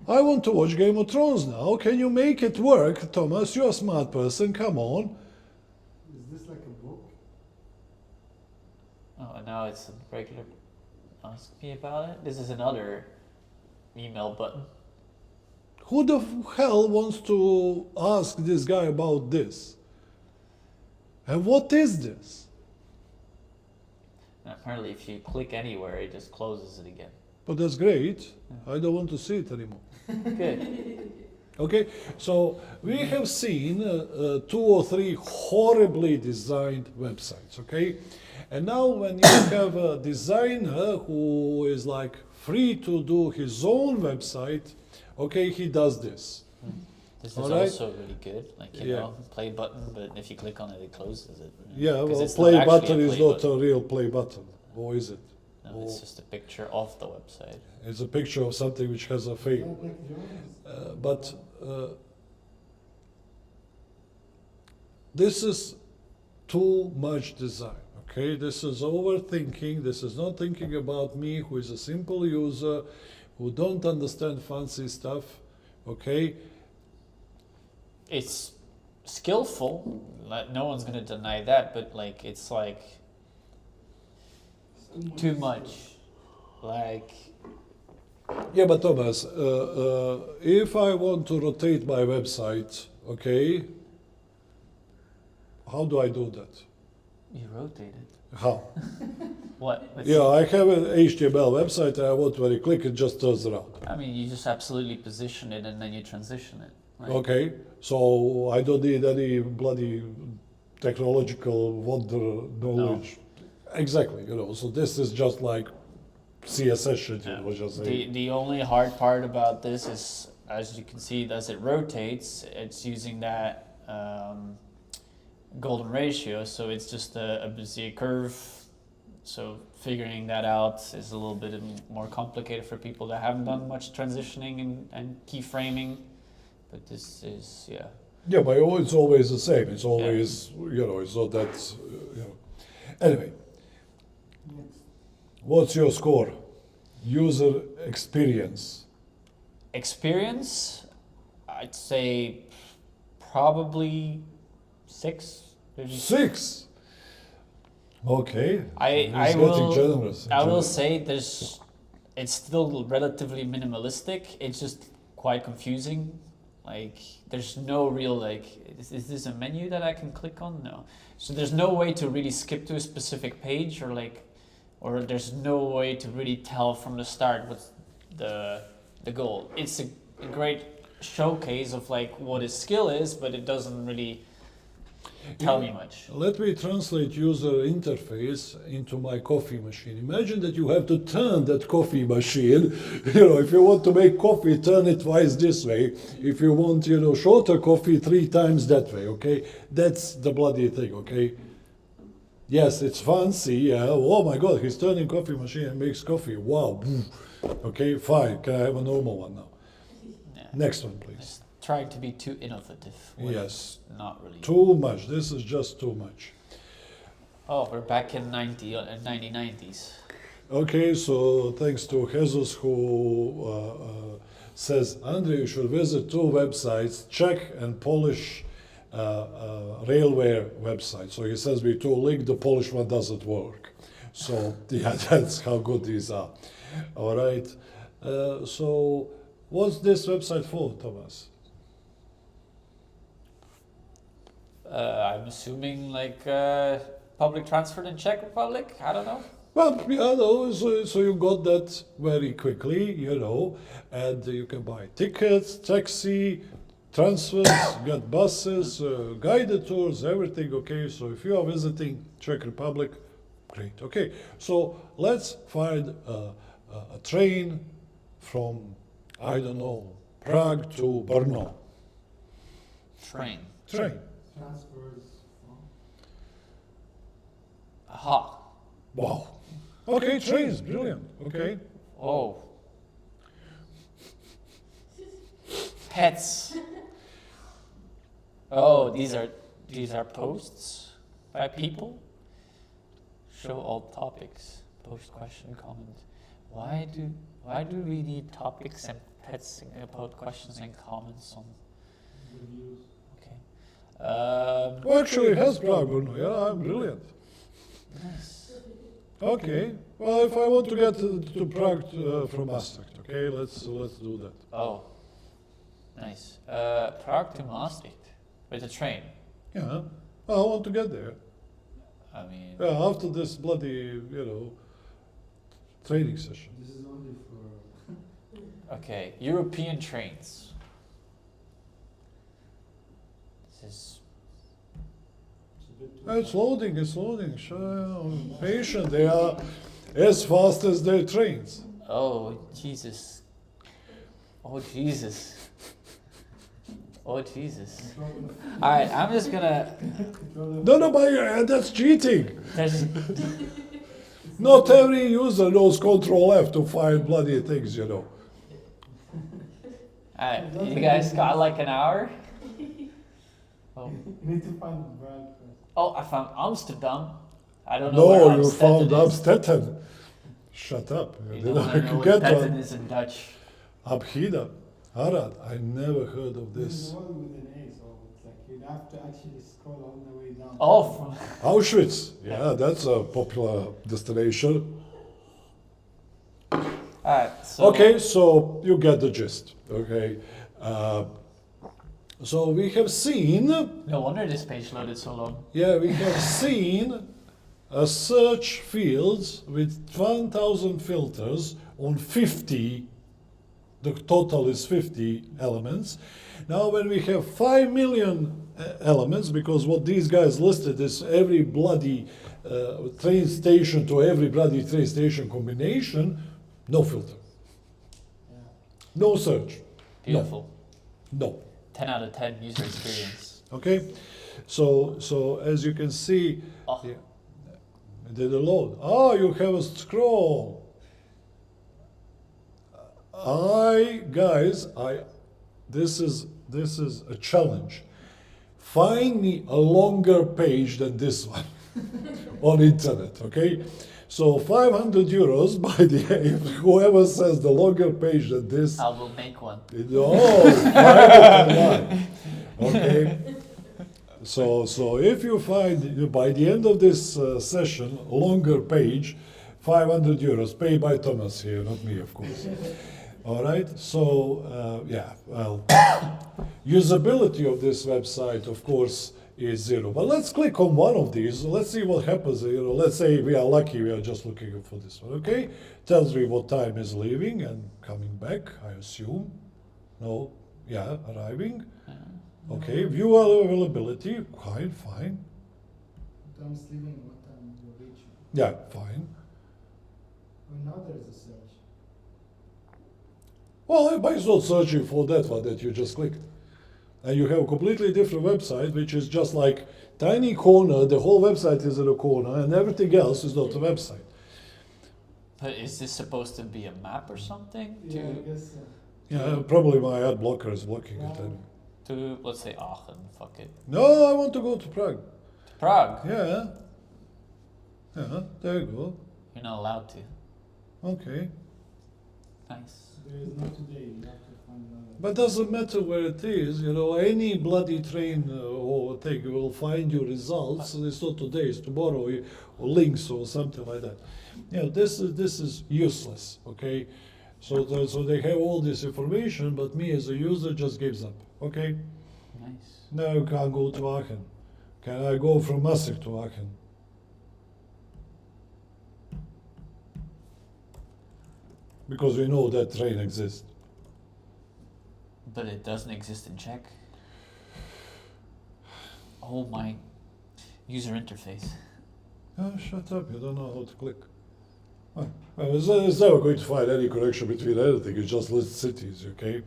I want to watch Game of Thrones now. Can you make it work, Thomas? You're a smart person. Come on. this like a book? Oh, and now it's a regular. Ask me about it. This is another email button. Who the hell wants to ask this guy about this? And what is this? And apparently, if you click anywhere, it just closes it again. But that's great. I don't want to see it anymore. Good. Okay, so we have seen 2 or 3 horribly designed websites, okay? And now when you have a designer who is like free to do his own website, okay, he does this. This is Alright. also really good. Like you Yeah. know, play button, but if you click on it, it closes it. Yeah, 'Cause well, it's not play actually button a is play not button. a real play button, or is it? No, it's just a picture of the website. It's a picture of something which has a fake. Not like Jones. But this is too much design, okay? This is overthinking. This is not thinking about me, who is a simple user, who don't understand fancy stuff, okay? It's skillful. Like, no one's gonna deny that, but like it's like too much. Like Yeah, but Thomas, if I want to rotate my website, okay, how do I do that? you rotate it. How? What? Let's Yeah, see. I have an HTML website and I want when I click it just turns around. I mean, you just absolutely position it and then you transition it. Right? Okay, so I don't need any bloody technological wonder knowledge. Exactly, you know, so this is just like CSS shit, you Yeah. know, just The only hard part about this is, as you can see, as it rotates, it's using that golden ratio, so it's just a Bezier curve. So figuring that out is a little bit more complicated for people that haven't done much transitioning and keyframing. But this is, yeah. Yeah, but it's always the same. It's always, you know, it's not that, you know. Anyway, Next. what's your score? User experience. Experience, I'd say probably 6. maybe. 6. Okay. I It's getting will generous. I will say it's still relatively minimalistic. It's just quite confusing. Like there's no real like is this a menu that I can click on? No. So there's no way to really skip to a specific page or there's no way to really tell from the start what's the goal. It's a great showcase of like what his skill is, but it doesn't really tell me much. Let me translate user interface into my coffee machine. Imagine that you have to turn that coffee machine. If you want to make coffee, turn it twice this way. If you want, shorter coffee, 3 times that way, okay? That's the bloody thing, okay? Yes, it's fancy, yeah. Oh my God, he's turning coffee machine and makes coffee. Wow. Okay, fine. Can I have a normal one now? Yeah. Next one, please. Just trying to be too innovative. when Yes. it's Not really. Too much. This is just too much. Oh, we're back in 1990s. Okay, so thanks to Jesus who says, Andre, you should visit 2 websites, Czech and Polish railway website. So he says we 2 link, the Polish one doesn't work. So yeah, that's how good these are. All right. So what's this website for, Thomas? I'm assuming like public transport in Czech Republic. I don't know. Well, yeah, no, so you got that very quickly, and you can buy tickets, taxi, transfers, get buses, guided tours, everything, okay? So if you are visiting Czech Republic, great, okay. So let's find a train from, I don't know, Prague to Brno. Train. Train. Transfers from. Aha. Wow. Okay, trains, brilliant, okay. Oh. Pets. Oh, these are posts by people. Show all topics. Post question comment. Why do we need topics and pets about questions and comments on? Reviews. Okay. Well, actually, it has Prague, Brno, yeah, I'm brilliant. Nice. Okay. Well, if I want to get to Prague from Maastricht, okay, let's do that. Oh. Nice. Prague to Maastricht with a train. Yeah. Well, I want to get there. I mean. Yeah, after this bloody, training session. This is only for. Okay. European trains. This is. It's a bit too It's loading. Patient. They are as fast as their trains. Oh Jesus. Oh Jesus. Oh Jesus. Alright, I'm just gonna. No, but that's cheating. There's. Not every user knows Control F to find bloody things, Alright, you guys got like an hour? Oh. You need to find Prague first. Oh, I found Amsterdam. I don't know. where No, you found Amsterdam is. Amstetten. Shut up. You Did don't I know what get Stetten one? is in Dutch. Abhida. Arad. I never heard of This this. is all with an A, so it's like you'd have to actually scroll all the way down. Oh, from, Auschwitz. Yeah, that's a popular destination. alright, so. Okay, so you get the gist. Okay. So we have seen, No wonder this page loaded so long. we have seen a search fields with 1,000 filters on 50. The total is 50 elements. Now, when we have 5 million elements, because what these guys listed is every bloody train station to every bloody train station combination, no filter, Yeah. no search, Beautiful. no. 10 out of 10 user experience. Okay, so as you can see, Oh. yeah, it did a load. Oh, you have a scroll. This is a challenge. Find me a longer page than this one on internet, okay? So 500 euros by whoever says the longer page than this. I will make one. Oh, find it online. Okay. So if you find by the end of this session a longer page, 500 euros paid by Thomas here, not me, of course. All right. So usability of this website, of course, is 0. But let's click on one of these. Let's see what happens. Let's say we are lucky. We are just looking for this one. Okay. Tells me what time is leaving and coming back. I assume. No. Yeah. Arriving. Okay, view availability, fine. Time sleeping, what time you reach. Yeah, fine. Well, now there is a search. Well, everybody's not searching for that one that you just clicked. And you have a completely different website, which is just like tiny corner, the whole website is in a corner, and everything else is not a website. But is this supposed to be a map or something? Yeah, I guess. Yeah, probably my ad blocker is blocking it. To let's say Aachen, fuck it. No, I want to go to Prague. To Prague. Yeah. Yeah, there you go. You're not allowed to. Okay. Nice. There is not today, you have to find another. But doesn't matter where it is, you know, any bloody train or thing will find you results. It's not today, it's tomorrow, or links or something like that. Yeah, this is useless, okay? So they have all this information, but me as a user just gives up, okay? Nice. Now you can't go to Aachen. Can I go from Maastricht to Aachen? Because we know that train exists. But it doesn't exist in Czech. Oh my user interface. Oh, shut up, you don't know how to click. Oh, well, it's never going to find any connection between anything, it just lists cities, okay?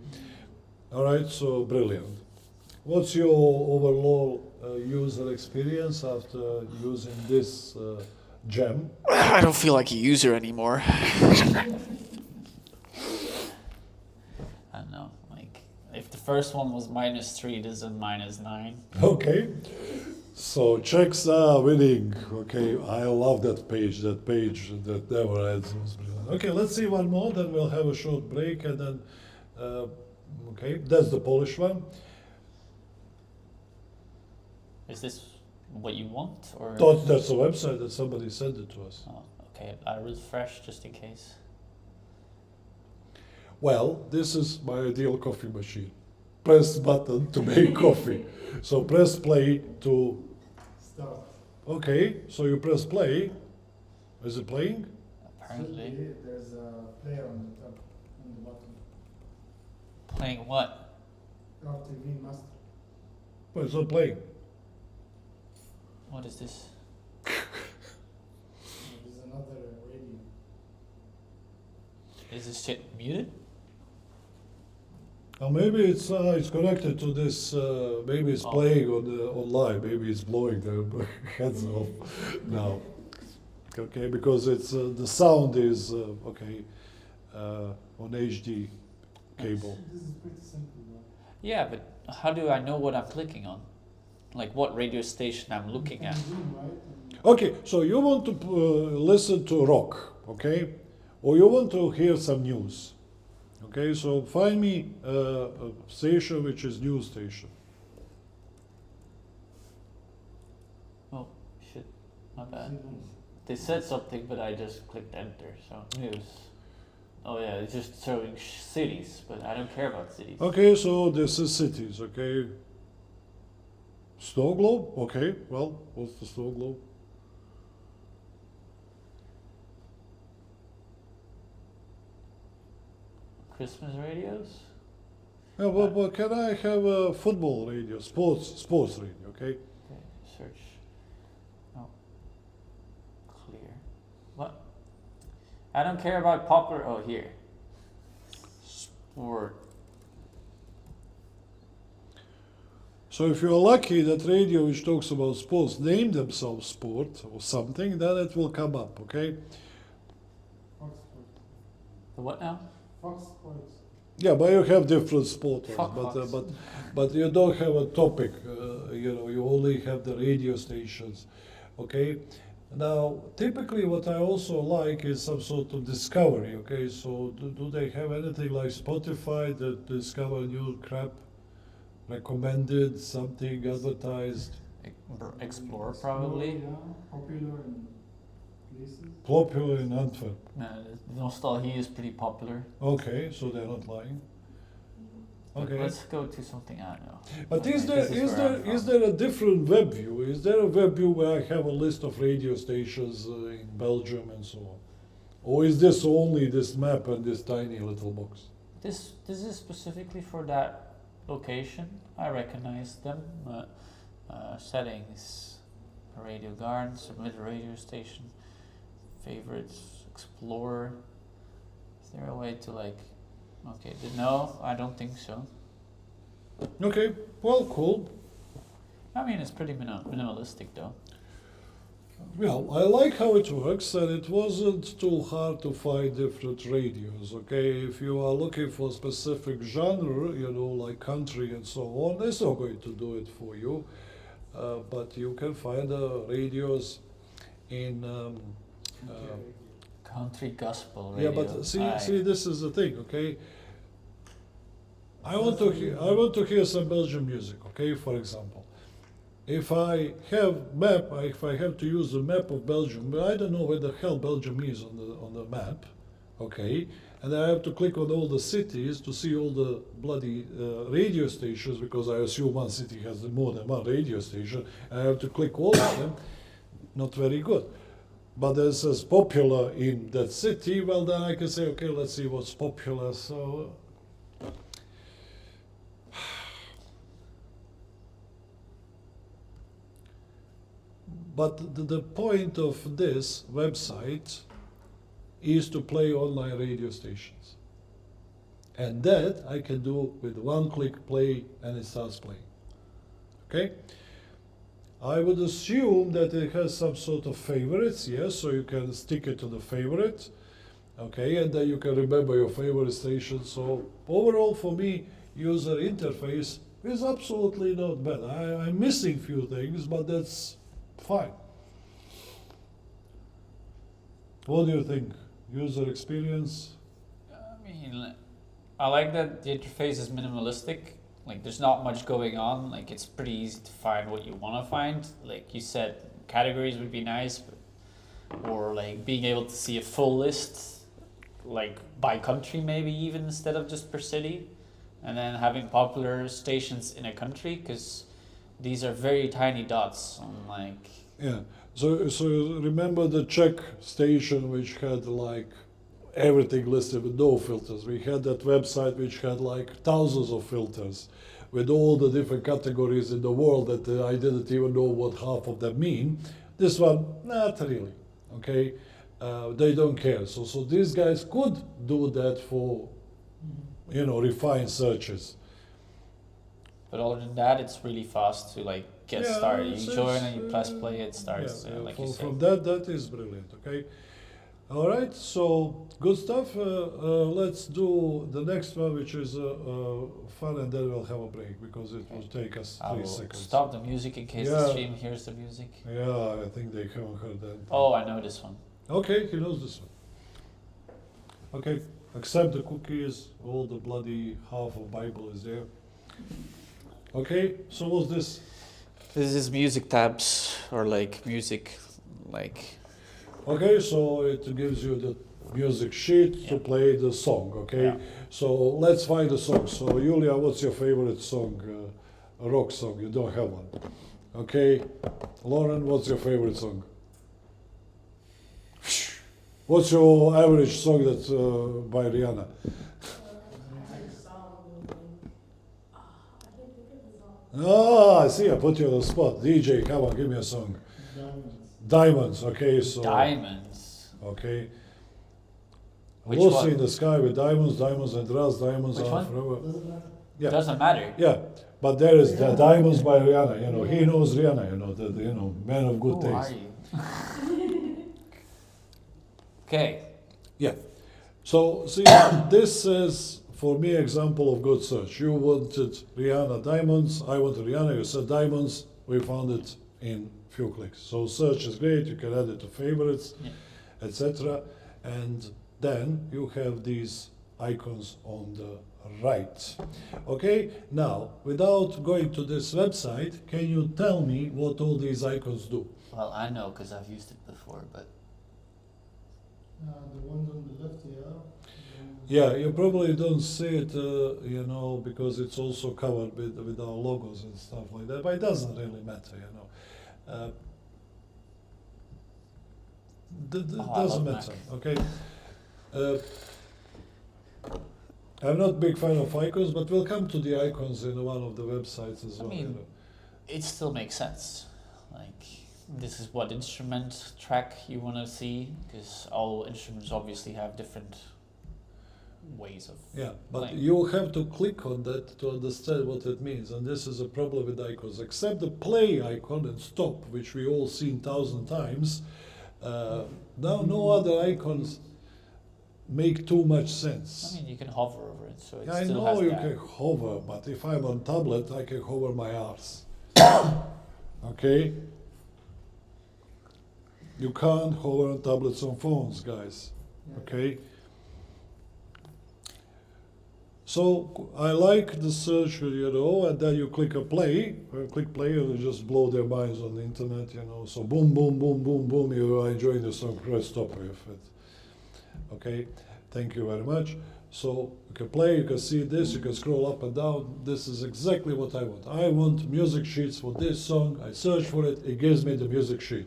Alright, so brilliant. What's your overall user experience after using this gem? I don't feel like a user anymore. I don't know, like, if the first one was -3, this is a -9. Okay, so Czechs are winning. Okay, I love that page that never ends. Was brilliant. Okay, let's see one more, then we'll have a short break, and then, okay, that's the Polish one. Is this what you want, or? That's the website that somebody sent it to us. Oh, okay, I refresh just in case. Well, this is my ideal coffee machine. Press button to make coffee. So press play to. Start. Okay, so you press play. Is it playing? Apparently. Should be, there's a player on the top, on the bottom. Playing what? RTV master. Well, it's not playing. What is this? There's another radio. Is this shit muted? Or maybe it's connected to this. Maybe it's Oh. playing online. Maybe it's blowing their heads off now. Okay, because it's the sound is okay on HD cable. This is pretty simple. Yeah, but how do I know what I'm clicking on? Like what radio station I'm looking You at? can zoom, right? And Okay, so you want to listen to rock, okay, or you want to hear some news. Okay, so find me a station which is news station. Oh, shit. My bad. signals. They said something, but I just clicked enter, so news. Oh yeah, it's just showing cities, but I don't care about cities. Okay, so this is cities, okay. Snow globe, okay, well, what's the snow globe? Christmas radios? Yeah, well, can I have a football radio, sports radio, okay? Okay, search. Oh. Clear. What? I don't care about popular. Oh, here. Sport. So if you're lucky that radio which talks about sports name themselves sport or something, then it will come up, okay? Fox Sports. The what now? Fox Sports. Yeah, but you have different sport ones, Fuck but, Fox. but you don't have a topic, you know, you only have the radio stations, okay? Now, typically what I also like is some sort of discovery, okay? So do they have anything like Spotify that discover new crap? Recommended, something advertised, Explore probably. Yeah, popular in places. popular in Antwerp. Nostalgie is pretty popular. Okay, so they're not lying. But Okay. let's go to something I don't know. But Okay, is this where I'm from. there a different web view? Is there a web view where I have a list of radio stations in Belgium and so on? Or is this only this map and this tiny little box? This is specifically for that location. I recognize them. Settings, radio guard, submit radio station, favorites, explorer. Is there a way to like? Okay, no, I don't think so. Okay, well, cool. I mean, it's pretty minimalistic though. Well, I like how it works, and it wasn't too hard to find different radios. Okay, if you are looking for a specific genre, you know, like country and so on, it's not going to do it for you. But you can find radios in. Country gospel Yeah, radio. but see, this is the thing. Okay, I want to hear some Belgian music. Okay, for example. If I have to use the map of Belgium, but I don't know where the hell Belgium is on the map, okay, and I have to click on all the cities to see all the bloody radio stations, because I assume one city has more than one radio station, and I have to click all of them. Not very good. But it says popular in that city, well then I can say, okay, let's see what's popular. So but the point of this website is to play online radio stations. And that I can do with one click play, and it starts playing. Okay? I would assume that it has some sort of favorites, yes, so you can stick it to the favorite. Okay, and then you can remember your favorite station. So overall for me, user interface is absolutely not bad. I'm missing few things, but that's fine. What do you think? User experience? I mean, I like that the interface is minimalistic. Like, there's not much going on. Like, it's pretty easy to find what you want to find. Like you said, categories would be nice, or like being able to see a full list, like by country maybe even instead of just per city, and then having popular stations in a country, because these are very tiny dots on like. Yeah. So remember the Czech station which had like everything listed with no filters. We had that website which had like thousands of filters with all the different categories in the world that I didn't even know what half of them mean. This one, not really. Okay, they don't care. So these guys could do that for, you know, refined searches. But other than that, it's really fast to like get started. You join and you press play, it starts. Yeah, like you said. from that is brilliant. Okay. All right, so good stuff. Let's do the next one, which is fun, and then we'll have a break because it will take us I 3 will seconds. stop the music in case the stream hears the music. Yeah, I think they haven't heard that. Oh, I know this one. Okay, he knows this one. Okay, accept the cookies. All the bloody half of Bible is there. Okay, so what's this? This is music tabs, or like music, like. Okay, so it gives you the music sheet to play the song, okay? Yeah. So let's find a song. So Julia, what's your favorite song? A rock song, you don't have one. Okay, Lauren, what's your favorite song? What's your average song that's by Rihanna? Ah, I see, I put you on the spot. DJ, come on, give me a song. Diamonds, okay, so. Diamonds. Okay. Which Lucy one? in the sky with diamonds, diamonds and rust, diamonds Which are one? forever. Doesn't matter. Yeah, Doesn't matter. yeah. But there is the diamonds by Rihanna. You know, he knows Rihanna. You know, the man of good Who are taste. you? Okay. Yeah. So see, this is for me example of good search. You wanted Rihanna diamonds. I wanted Rihanna. You said diamonds. We found it in few clicks. So search is great. You can add it to favorites, Yeah. etc. And then you have these icons on the right. Okay, now without going to this website, can you tell me what all these icons do? Well, I know because I've used it before, but The ones on the left here. Yeah, you probably don't see it, you know, because it's also covered with our logos and stuff like that, but it doesn't really matter, you know. I Doesn't love matter, Mac. okay? I'm not a big fan of icons, but we'll come to the icons in one of the websites as I well. mean, it still makes sense. Like, this is what instrument track you want to see, because all instruments obviously have different ways of. Yeah, but playing. you have to click on that to understand what it means, and this is a problem with icons. Except the play icon and stop, which we all seen 1,000 times. Now, no other icons make too much sense. I mean, you can hover over it, so it I still know has you that. can hover, but if I'm on tablet, I can hover my arse. Okay? You can't hover on tablets on phones, guys. Yeah. Okay? So I like the search, and then you click a play. Click play, and you just blow their minds on the internet, So boom, boom, boom, boom, boom. You are enjoying the song. Press stop with it. Okay, thank you very much. So you can play, you can see this, you can scroll up and down. This is exactly what I want. I want music sheets for this song. I search for it, it gives me the music sheet.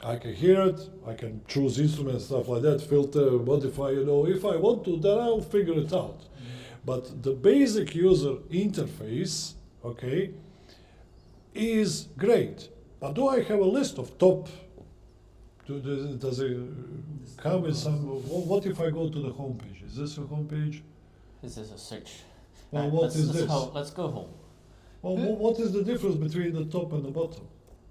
I can hear it, I can choose instruments, stuff like that, filter, modify, If I want to, then I'll figure it out. But the basic user interface, okay, is great. But do I have a list of top? Does it come with some? What if I go to the homepage? Is this a homepage? This is a search. Well, Right, what let's, is let's this? let's go home. Well, what is the difference between the top and the bottom?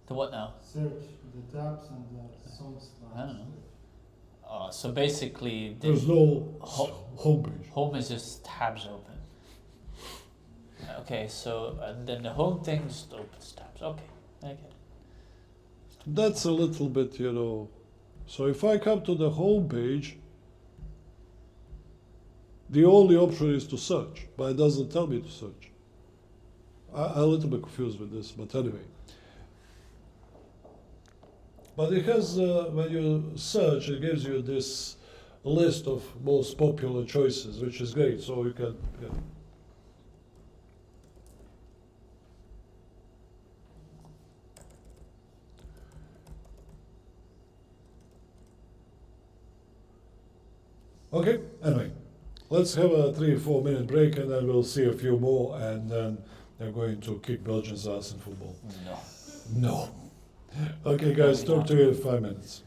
To what now? Search the tabs and the songs. I don't know. So basically, the There's no homepage. home is just tabs open. Okay, so and then the home thing just opens tabs. Okay, I get it. That's a little bit, So if I come to the home page, the only option is to search, but it doesn't tell me to search. I'm a little bit confused with this, but anyway. But it has, when you search, it gives you this list of most popular choices, which is great. So you can. Okay, anyway, let's have a 3 or 4 minute break and then we'll see a few more and then they're going to kick Belgium's ass in football. No. No. Okay, guys, talk to you in 5 minutes.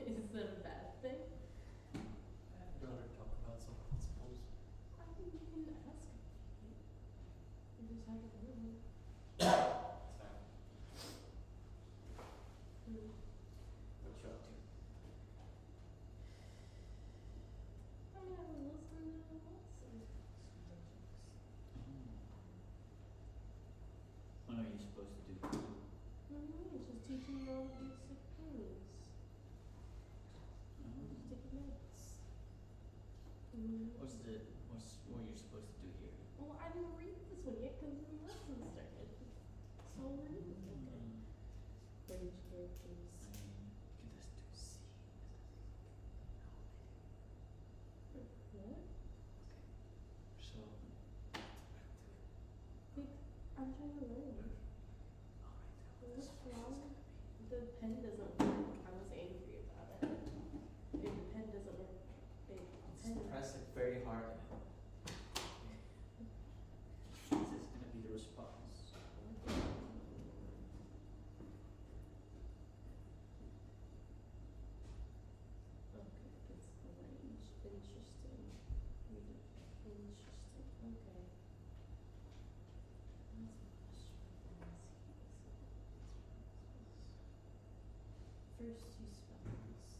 Is that a bad thing? I'd rather talk about some principles. I think you can ask. You just have to know. What you up to? I haven't listened to the lesson. What are you supposed to do? It's just teaching you all the basic things. Just take notes. What you're supposed to do here? Well, I didn't read this one yet because the lesson started. So we're reading it. Okay. Range characters. You can just do C. What? So, I'm trying to learn. What's wrong? The pen doesn't work. I was angry about it. If the pen doesn't work, press it very hard. This is going to be the response. Okay, it's the range. Interesting. Interesting. Okay. First two spells.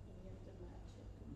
And you have to match it.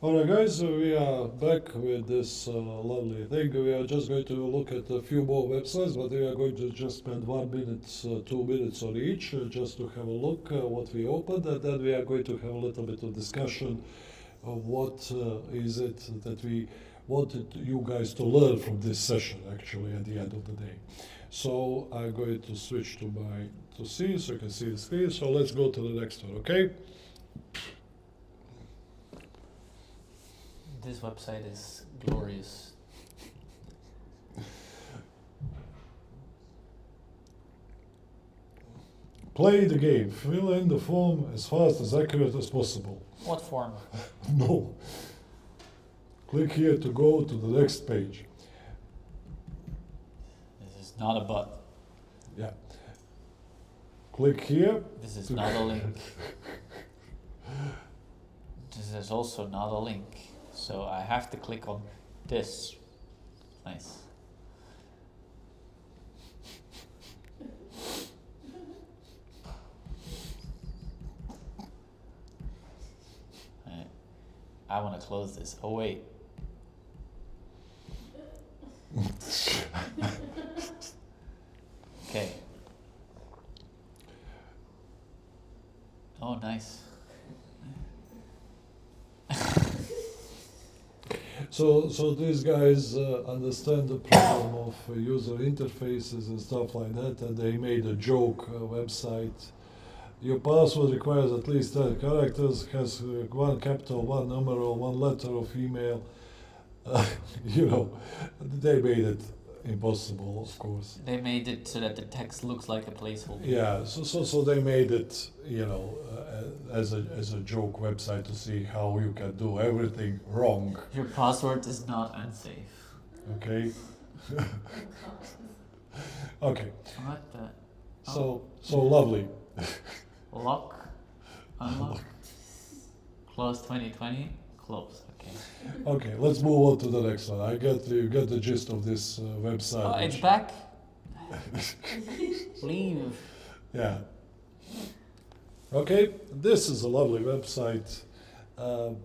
Alright guys, so we are back with this lovely thing. We are just going to look at a few more websites, but we are going to just spend 1 minute, 2 minutes on each, just to have a look what we opened, and then we are going to have a little bit of discussion of what is it that we wanted you guys to learn from this session actually at the end of the day. So I'm going to switch to see so you can see the screen. So let's go to the next one, okay? This website is glorious. Play the game. Fill in the form as fast as accurate as possible. What form? No. Click here to go to the next page. This is not a button. Yeah. Click here. This is not a link. This is also not a link. So I have to click on this. Nice. Alright. I want to close this. Oh wait. Okay. Oh, nice. So these guys understand the problem of user interfaces and stuff like that, and they made a joke website. Your password requires at least 10 characters, has one capital, one numeral, one letter of email. You know, they made it impossible, of course. They made it so that the text looks like a placeholder. Yeah, so they made it, you know, as a joke website to see how you can do everything wrong. Your password is not unsafe. Okay. Okay. What the? So lovely. Lock, unlock, close 2020, close. Okay. Okay, let's move on to the next one. You get the gist of this website. Oh, it's which- back. Leave. Yeah. Okay, this is a lovely website. And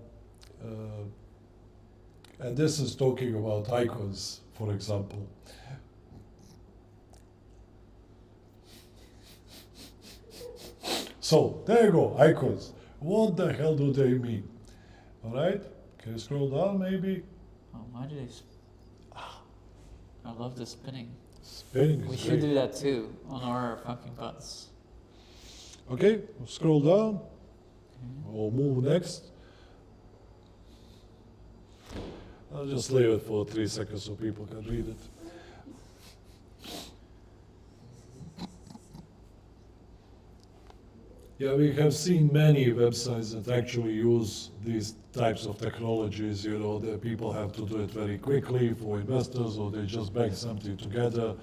this is talking about icons, for example. So, there you go, icons. What the hell do they mean? Alright, can you scroll down maybe? Oh, why do they? I love the spinning. Spinning is We should great. do that too on our fucking butts. Okay, scroll down. We'll move next. I'll just leave it for 3 seconds so people can read it. Yeah, we have seen many websites that actually use these types of technologies, you know, that people have to do it very quickly for investors, or they just bang something together,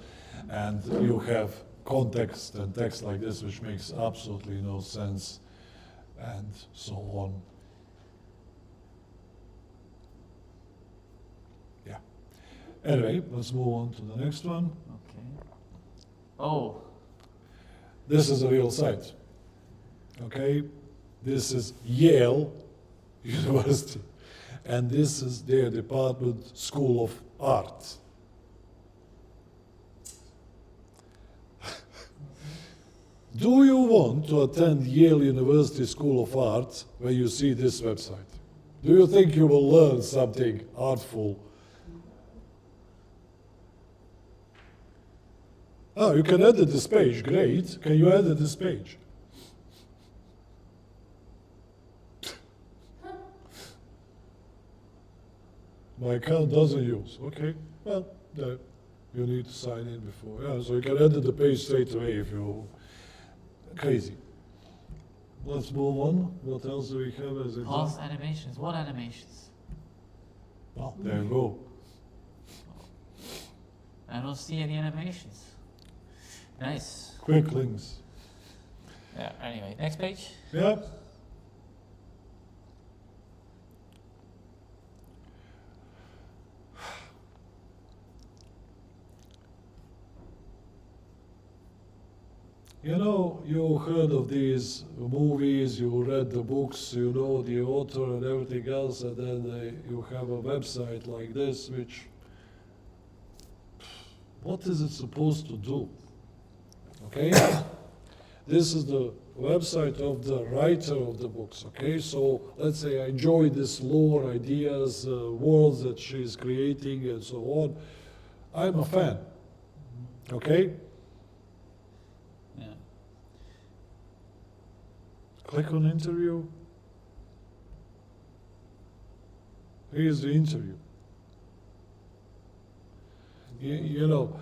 and you have context and text like this, which makes absolutely no sense, and so on. Yeah. Anyway, let's move on to the next one. Okay. Oh, This is a real site. Okay, this is Yale University, and this is their department, School of Art. Do you want to attend Yale University School of Art when you see this website? Do you think you will learn something artful? Oh, you can edit this page, great. Can you edit this page? My account doesn't use. Okay, well, you need to sign in before. Yeah, so you can edit the page straight away if you crazy. Let's move on. What else do we have as pause example? animations. What animations? Well, there you go. I don't see any animations. Nice. Quick links. Yeah. Anyway, next page. Yeah. You know, you heard of these movies, you read the books, you know the author and everything else, and then you have a website like this, which, what is it supposed to do? Okay? This is the website of the writer of the books, okay? So let's say I enjoy this lore, ideas, worlds that she's creating and so on. I'm a fan, okay? Yeah. Click on interview. Here's the interview. You know,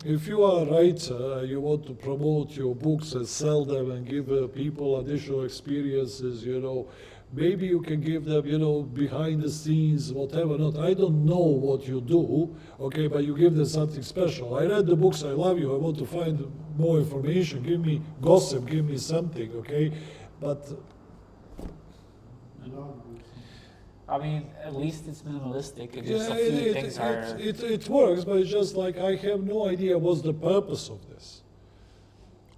if you are a writer, you want to promote your books and sell them and give people additional experiences, you know, maybe you can give them, you know, behind the scenes, whatever not. I don't know what you do, okay, but you give them something special. I read the books, I love you, I want to find more information, give me gossip, give me something, okay? But I mean, at least it's minimalistic. And just yeah, a few things are. it works, but it's just like I have no idea what's the purpose of this.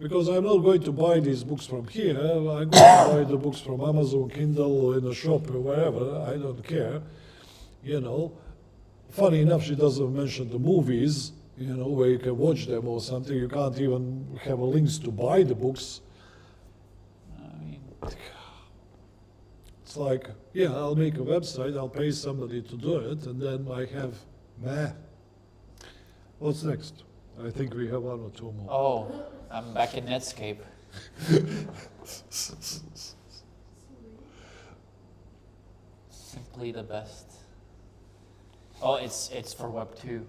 Because I'm not going to buy these books from here. I'm going to buy the books from Amazon, Kindle, or in a shop or wherever. I don't care. You know. Funny enough, she doesn't mention the movies, you know, where you can watch them or something. You can't even have a links to buy the books. I mean, It's like, yeah, I'll make a website, I'll pay somebody to do it, and then I have, meh. What's next? I think we have one or two more. oh, I'm back in Netscape. Simply the best. Oh, it's for Web 2.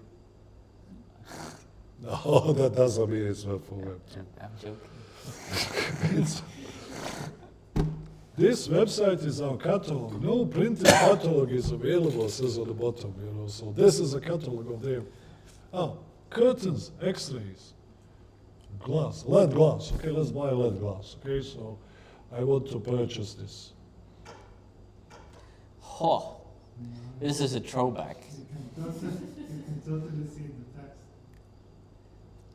No, that doesn't mean it's not for Web 2. I'm joking. This website is our catalog. No printed catalog is available, it says on the bottom, you know. So this is a catalog of them. Oh, curtains, x-rays, glass, LED glass. Okay, let's buy LED glass. Okay, so I want to purchase this. Oh, this is a throwback. You can totally see the text.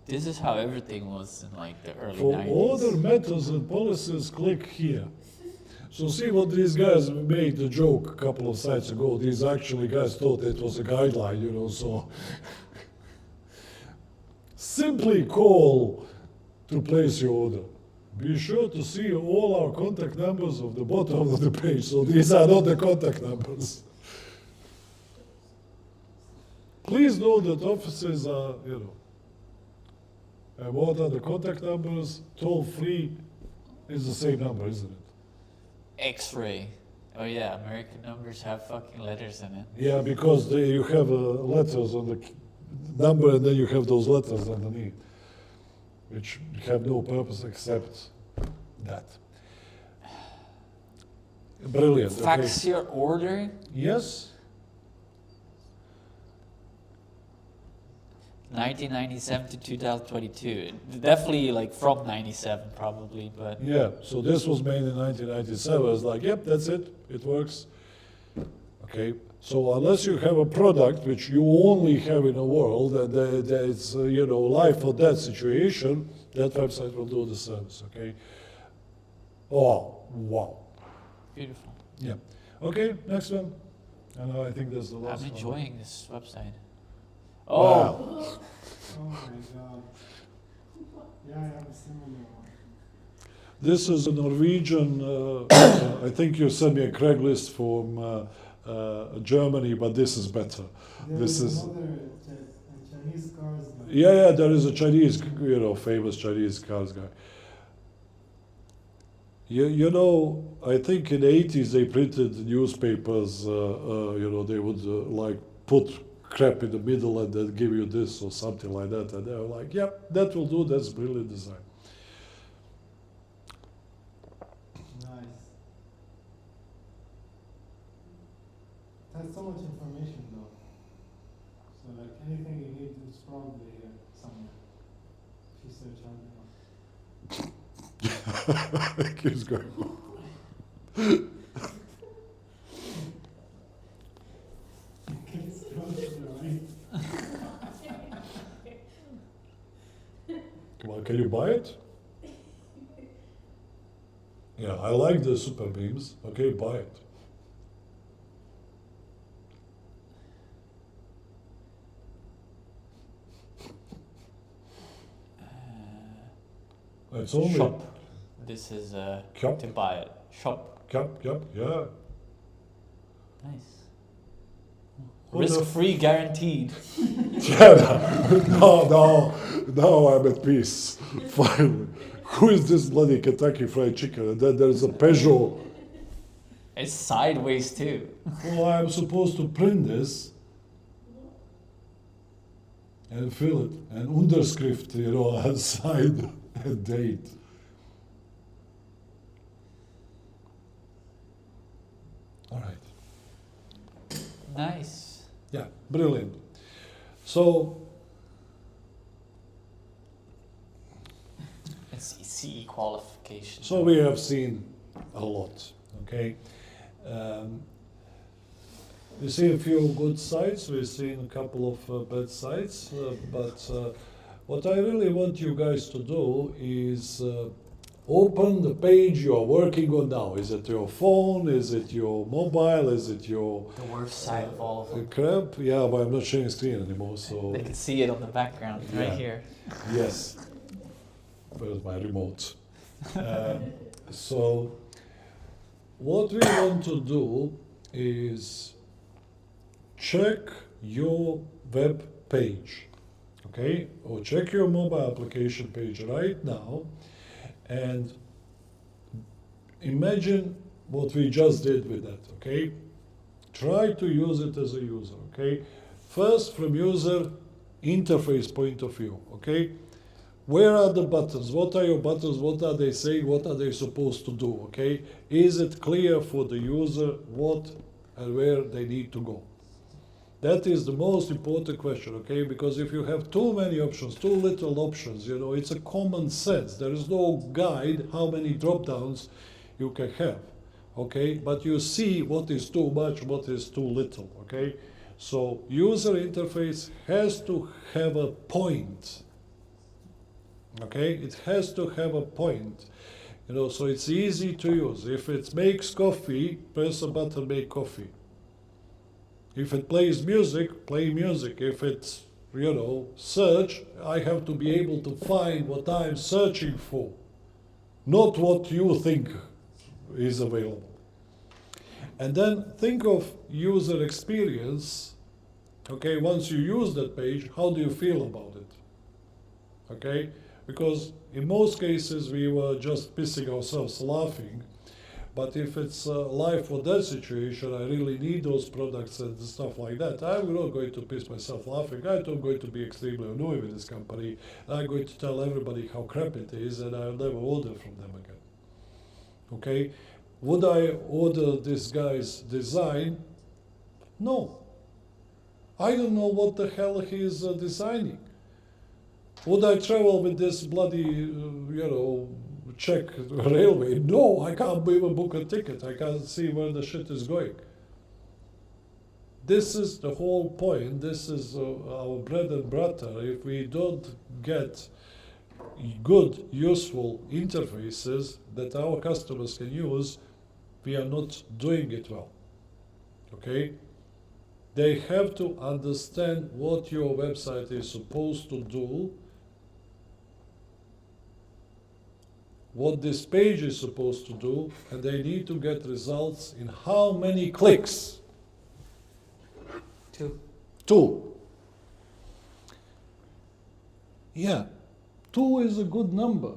This is how everything was in like the early For 90s. other methods and policies, click here. So see what these guys made the joke a couple of sites ago. These actually guys thought it was a guideline, you know, so. Simply call to place your order. Be sure to see all our contact numbers of the bottom of the page. So these are not the contact numbers. Please know that offices are, you know, and what are the contact numbers? Toll free is the same number, isn't it? X-ray. Oh yeah, American numbers have fucking letters in it. Yeah, because you have letters on the number and then you have those letters underneath, which have no purpose except that. Brilliant. Fax Okay. your order. Yes. 1997 to 2022. Definitely like from 97 probably, but Yeah. So this was made in 1997. It's like, yep, that's it. It works. Okay. So unless you have a product which you only have in the world and it's you know, life or death situation, that website will do the service. Okay. Oh, wow. beautiful. Yeah. Okay, next one. And I think that's the last I'm one. enjoying this website. Wow. Oh, Oh my god. Yeah, I have a similar one. This is a Norwegian, I think you sent me a Craigslist from Germany, but this is better. This is- another Chinese cars. Yeah, there is a Chinese, you know, famous Chinese cars guy. You know, I think in the 80s they printed newspapers, you know, they would like put crap in the middle and then give you this or something like that. And they were like, yep, that will do, that's brilliant design. Nice. That's so much information though. So like anything you need is probably here somewhere. If you search hard enough. Keeps going. Can you scroll to the right? Come on, can you buy it? Yeah, I like the super beams. Okay, buy it. It's only Shop. This is Shop. to buy it. Shop. Yep, yeah. Nice. Who the- Risk-free guaranteed. Yeah, now I'm at peace. Finally. Who is this bloody Kentucky Fried Chicken? And then there's a Peugeot. It's sideways too. Well, I'm supposed to print this and fill it, and underscript, outside a date. All right. Nice. Yeah, brilliant. So, It's CE qualification. so we have seen a lot, okay? We've seen a few good sites, we've seen a couple of bad sites, but what I really want you guys to do is open the page you are working on now. Is it your phone? Is it your mobile? Is it your The worst side of all of them. crap? Yeah, but I'm not sharing screen anymore, so They can see it on the background Yeah. right here. yes. Where's my remote? So, what we want to do is check your web page, okay? Or check your mobile application page right now and imagine what we just did with that, okay? Try to use it as a user, okay? First, from user interface point of view, okay? Where are the buttons? What are your buttons? What are they saying? What are they supposed to do, okay? Is it clear for the user what and where they need to go? That is the most important question, okay? Because if you have too many options, too little options, it's a common sense. There is no guide how many drop downs you can have, okay? But you see what is too much, what is too little, okay? So user interface has to have a point, okay? It has to have a point, so it's easy to use. If it makes coffee, press a button, make coffee. If it plays music, play music. If it's, search, I have to be able to find what I'm searching for, not what you think is available. And then think of user experience, okay? Once you use that page, how do you feel about it? Okay? Because in most cases we were just pissing ourselves laughing. But if it's life or death situation, I really need those products and stuff like that, I'm not going to piss myself laughing. I'm not going to be extremely annoyed with this company. I'm going to tell everybody how crap it is, and I'll never order from them again. Okay? Would I order this guy's design? No. I don't know what the hell he is designing. Would I travel with this bloody, Czech railway? No, I can't even book a ticket. I can't see where the shit is going. This is the whole point. This is our bread and butter. If we don't get good, useful interfaces that our customers can use, we are not doing it well. Okay? They have to understand what your website is supposed to do, what this page is supposed to do, and they need to get results in how many clicks? 2. 2. Yeah, 2 is a good number,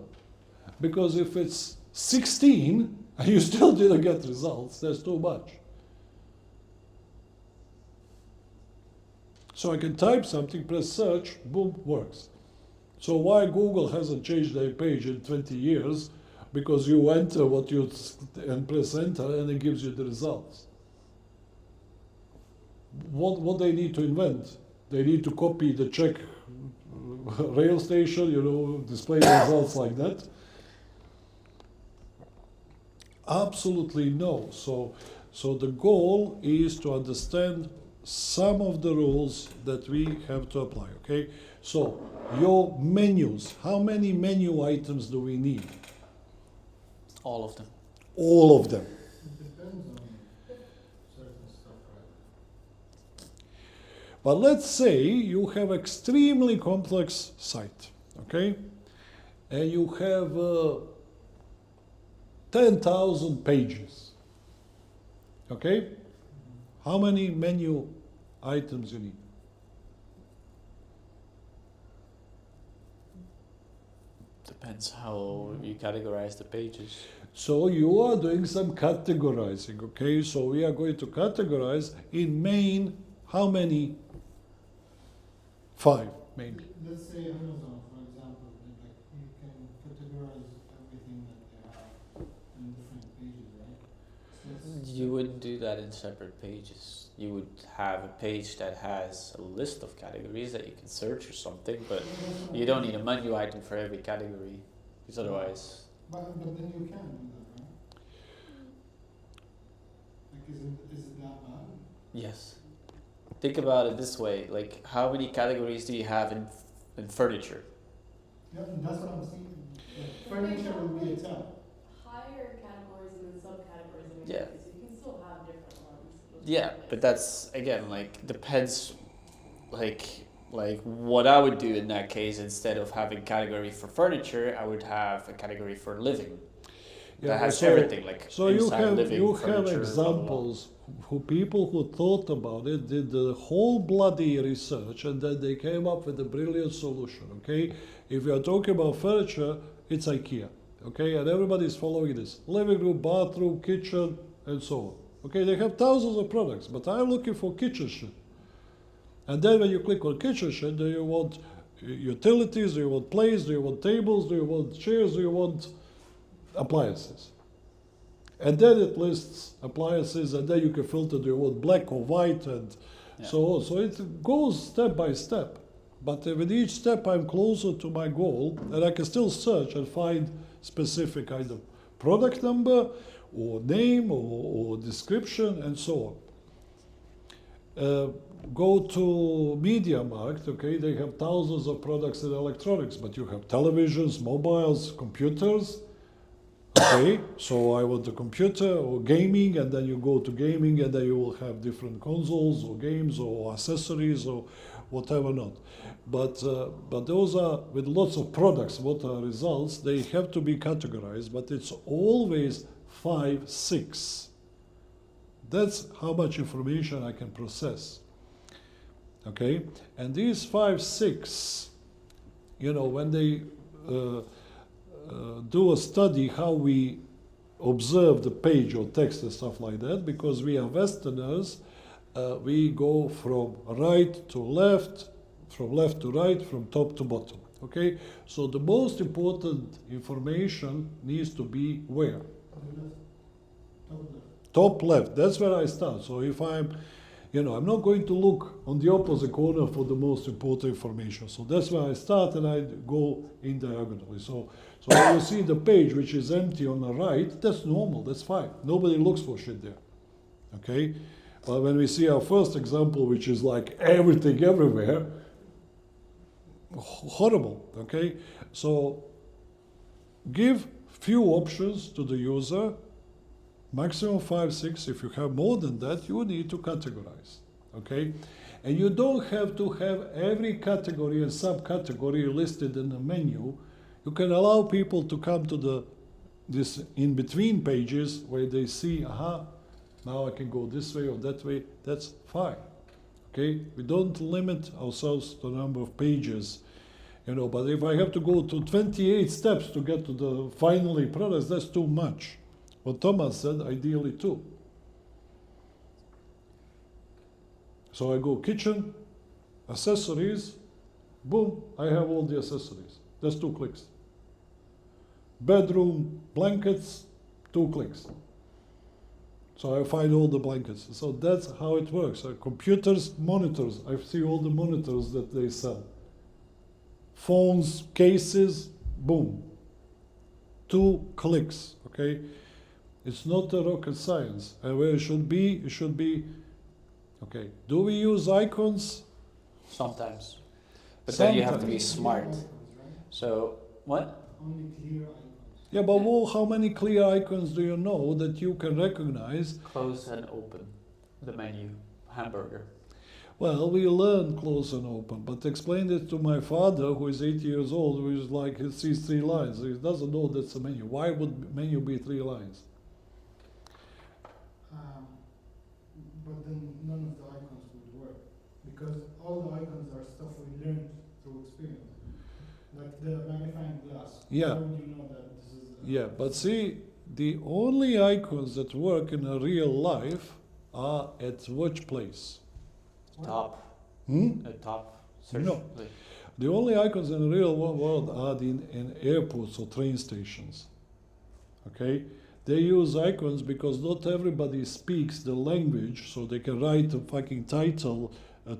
because if it's 16 and you still didn't get results, that's too much. So I can type something, press search, boom, works. So why Google hasn't changed their page in 20 years? Because you enter what you and press enter, and it gives you the results. What they need to invent? They need to copy the Czech rail station, display results like that. Absolutely no. So the goal is to understand some of the rules that we have to apply, okay? So your menus, how many menu items do we need? All of them. all of them. It depends on certain stuff, right? But let's say you have extremely complex site, okay? And you have 10,000 pages, okay? How many menu items you need? Depends how you categorize the pages. So you are doing some categorizing, okay? So we are going to categorize in main, how many? 5, maybe. Let's say Amazon, for example, like you can categorize everything that they have in different pages, right? So it's- You wouldn't do that in separate pages. You would have a page that has a list of categories that you can search or something, but you don't need a menu item for every category, because otherwise, But then you can do that, right? Like, is it that bad? yes. Think about it this way: like, how many categories do you have in furniture? Yeah, and that's what I'm saying. The furniture will be a tab. Higher categories and then subcategories of Yeah. so you can still have different ones. Yeah, but that's again like depends, like what I would do in that case. Instead of having category for furniture, I would have a category for living. That has so- everything like So you inside have living, you have furniture, blah, blah, blah. examples who people who thought about it did the whole bloody research and then they came up with a brilliant solution. Okay, if you are talking about furniture, it's IKEA. Okay, and everybody is following this: living room, bathroom, kitchen, and so on. Okay, they have thousands of products, but I'm looking for kitchen shit. And then when you click on kitchen shit, do you want utilities? Do you want plates? Do you want tables? Do you want chairs? Do you want appliances? And then it lists appliances, and then you can filter, do you want black or white, and Yeah. so on. So it goes step by step. But with each step, I'm closer to my goal, and I can still search and find specific either product number, or name, or description, and so on. Go to Media Markt, okay, they have thousands of products in electronics, but you have televisions, mobiles, computers. Okay, so I want a computer or gaming, and then you go to gaming, and then you will have different consoles or games or accessories or whatever not. But those are with lots of products. What are results? They have to be categorized, but it's always 5, 6. That's how much information I can process. Okay, and these 5, 6, you know, when they do a study how we observe the page or text and stuff like that, because we are Westerners, we go from right to left, from left to right, from top to bottom. Okay, so the most important information needs to be where? Top left. That's where I start. So if I'm, you know, I'm not going to look on the opposite corner for the most important information. So that's where I start, and I go in diagonally. So when you see the page which is empty on the right, that's normal, that's fine. Nobody looks for shit there. Okay? But when we see our first example, which is like everything everywhere, horrible. Okay? So give few options to the user, maximum 5, 6. If you have more than that, you need to categorize. Okay? And you don't have to have every category and subcategory listed in the menu. You can allow people to come to this in-between pages where they see, aha, now I can go this way or that way. That's fine. Okay? We don't limit ourselves to the number of pages, you know, but if I have to go to 28 steps to get to the finally products, that's too much. What Thomas said, ideally 2. So I go kitchen, accessories, boom, I have all the accessories. That's 2 clicks. Bedroom, blankets, 2 clicks. So I find all the blankets. So that's how it works. Computers, monitors, I see all the monitors that they sell. Phones, cases, boom. 2 clicks, okay? It's not a rocket science. And where it should be, okay. Do we use icons? Sometimes, but then you have to be Sometimes. smart. Icons, right? So what? Only clear icons. Yeah, but how many clear icons do you know that you can recognize? Close and open the menu. Hamburger. Well, we learn close and open, but explain it to my father, who is 80 years old, who is like, he sees 3 lines. He doesn't know that's a menu. Why would menu be 3 lines? But then none of the icons would work because all the icons are stuff we learned through experience. Like the magnifying glass. Yeah. How would you know that this is? Yeah, but see, the only icons that work in a real life are at which place? Top. Hmm? Top. Search. No. The only icons in the real world are in airports or train stations. Okay? They use icons because not everybody speaks the language, so they can write a fucking title,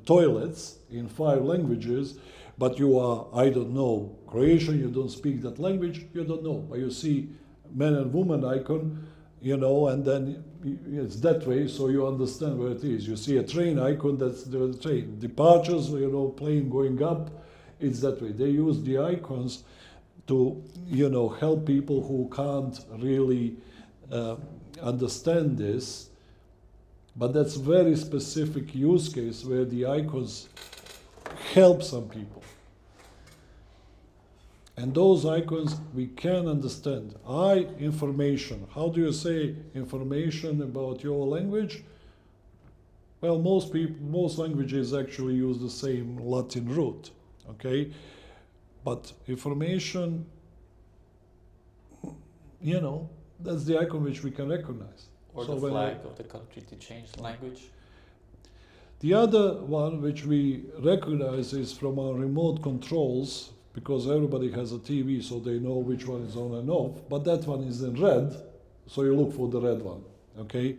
toilets, in 5 languages, but you are, I don't know, Croatian, you don't speak that language, you don't know. But you see man and woman icon, you know, and then it's that way, so you understand where it is. You see a train icon, that's the train. Departures, you know, plane going up, it's that way. They use the icons to, you know, help people who can't really understand this, but that's very specific use case where the icons help some people. And those icons we can understand. Information. How do you say information about your language? Well, most languages actually use the same Latin root, okay? But information, you know, that's the icon which we can recognize. Or So the when flag of the country to change the language. The other one which we recognize is from our remote controls, because everybody has a TV, so they know which one is on and off, but that one is in red, so you look for the red one, okay?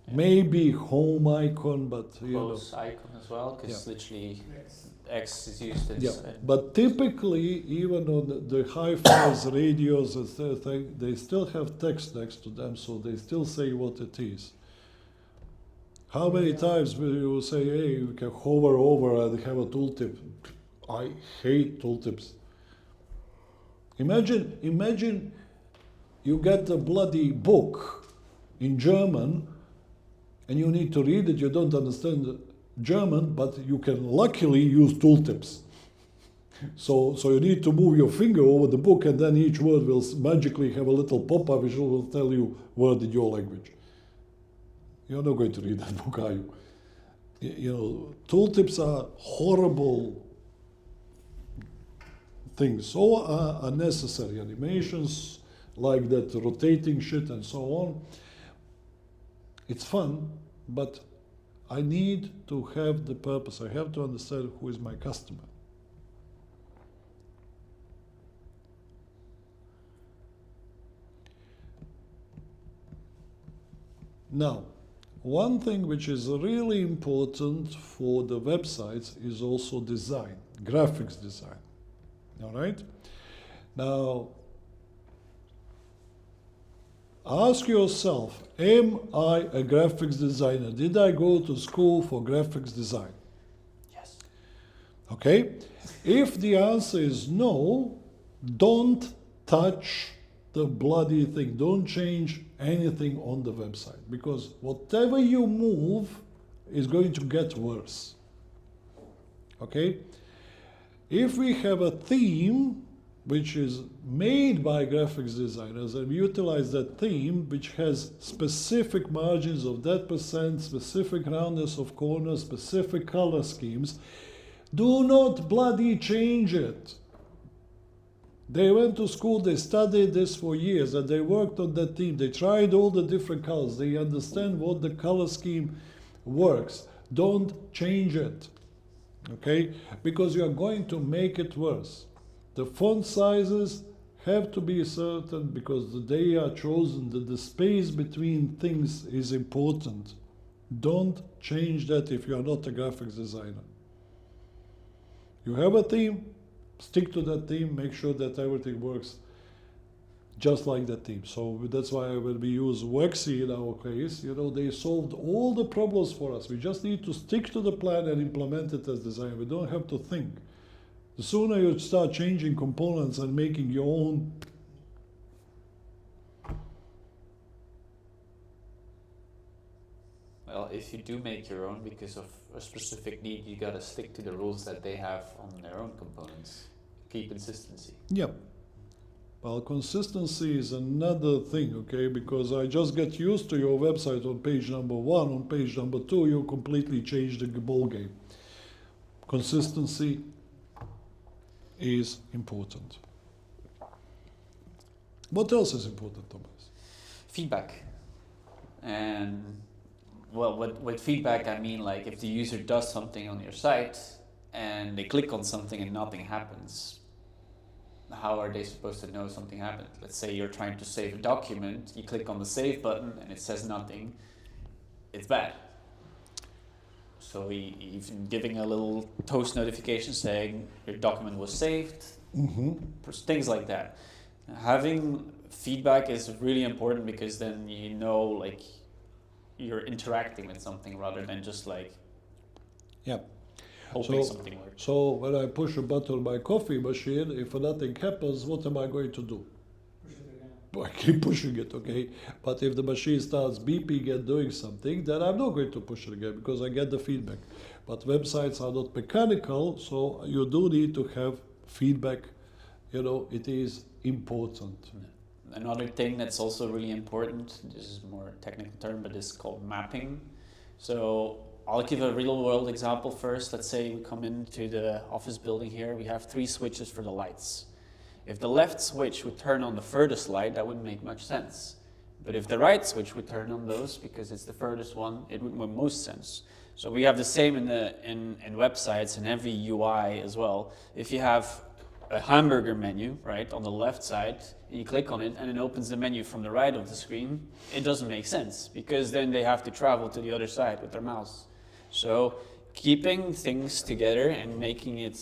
Yeah. Maybe home icon, but you know. Close icon as well, because Yeah. literally X. X is used as. Yeah, but typically, even on the hi-fi's radios and stuff, they still have text next to them, so they still say what it is. How many times will you say, hey, you can hover over and have a tooltip? I hate tooltips. Imagine you get a bloody book in German and you need to read it, you don't understand German, but you can luckily use tooltips. So you need to move your finger over the book and then each word will magically have a little pop-up which will tell you word in your language. You're not going to read that book, are you? You know, tooltips are horrible things, so are unnecessary. Animations like that, rotating shit and so on. It's fun, but I need to have the purpose. I have to understand who is my customer. Now, one thing which is really important for the websites is also design, graphics design. All right? Now, ask yourself, am I a graphics designer? Did I go to school for graphics design? Yes. Okay? If the answer is no, don't touch the bloody thing. Don't change anything on the website, because whatever you move is going to get worse. Okay? If we have a theme which is made by graphics designers and we utilize that theme which has specific margins of that percent, specific roundness of corners, specific color schemes, do not bloody change it. They went to school, they studied this for years, and they worked on that theme. They tried all the different colors. They understand what the color scheme works. Don't change it, okay? Because you are going to make it worse. The font sizes have to be certain because they are chosen, that the space between things is important. Don't change that if you are not a graphics designer. You have a theme, stick to that theme, make sure that everything works just like that theme. So that's why when we use Wexy in our case, you know, they solved all the problems for us. We just need to stick to the plan and implement it as design. We don't have to think. The sooner you start changing components and making your own, Well, if you do make your own because of a specific need, you gotta stick to the rules that they have on their own components. Keep consistency. yeah. Well, consistency is another thing, okay? Because I just get used to your website on page number 1, on page number 2, you completely change the ball game. Consistency is important. What else is important, Thomas? Feedback. And well, with feedback I mean like if the user does something on your site and they click on something and nothing happens, how are they supposed to know something happened? Let's say you're trying to save a document, you click on the save button and it says nothing, it's bad. So even giving a little toast notification saying your document was saved, things like that. Having feedback is really important because then you know like you're interacting with something rather than just like hoping something works. So when I push a button on my coffee machine, if nothing happens, what am I going to do? Push it again. I keep pushing it, okay? But if the machine starts beeping and doing something, then I'm not going to push it again because I get the feedback. But websites are not mechanical, so you do need to have feedback. You know, it is important. Another thing that's also really important, this is a more technical term, but it's called mapping. So I'll give a real world example first. Let's say we come into the office building here, we have 3 switches for the lights. If the left switch would turn on the furthest light, that wouldn't make much sense. But if the right switch would turn on those, because it's the furthest one, it would make most sense. So we have the same in websites and every UI as well. If you have a hamburger menu, right, on the left side, and you click on it and it opens the menu from the right of the screen, it doesn't make sense because then they have to travel to the other side with their mouse. So keeping things together and making it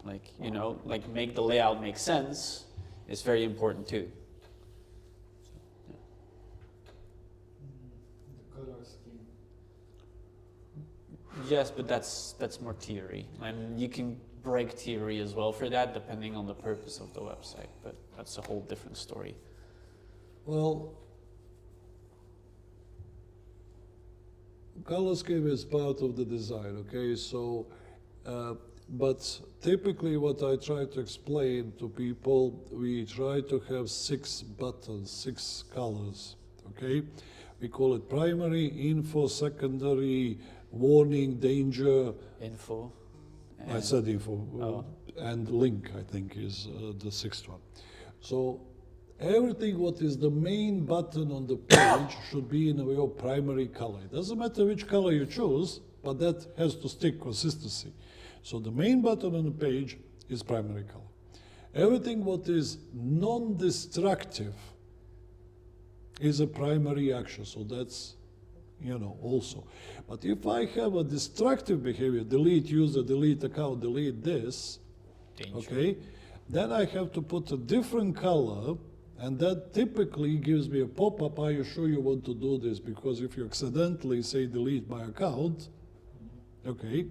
like, you know, like make the layout make sense is very important too. The color scheme. Yes, but that's more theory, and you can break theory as well for that, depending on the purpose of the website. But that's a whole different story. Well, color scheme is part of the design, okay? So, but typically what I try to explain to people, we try to have 6 buttons, 6 colors, okay? We call it primary, info, secondary, warning, danger. Info. I said info. Oh. And link, I think, is the 6th one. So everything what is the main button on the page should be in your primary color. It doesn't matter which color you choose, but that has to stick consistency. So the main button on the page is primary color. Everything what is non-destructive is a primary action. So that's, you know, also. But if I have a destructive behavior, delete user, delete account, delete this, Danger. okay, then I have to put a different color, and that typically gives me a pop-up, are you sure you want to do this? Because if you accidentally say delete my account, okay,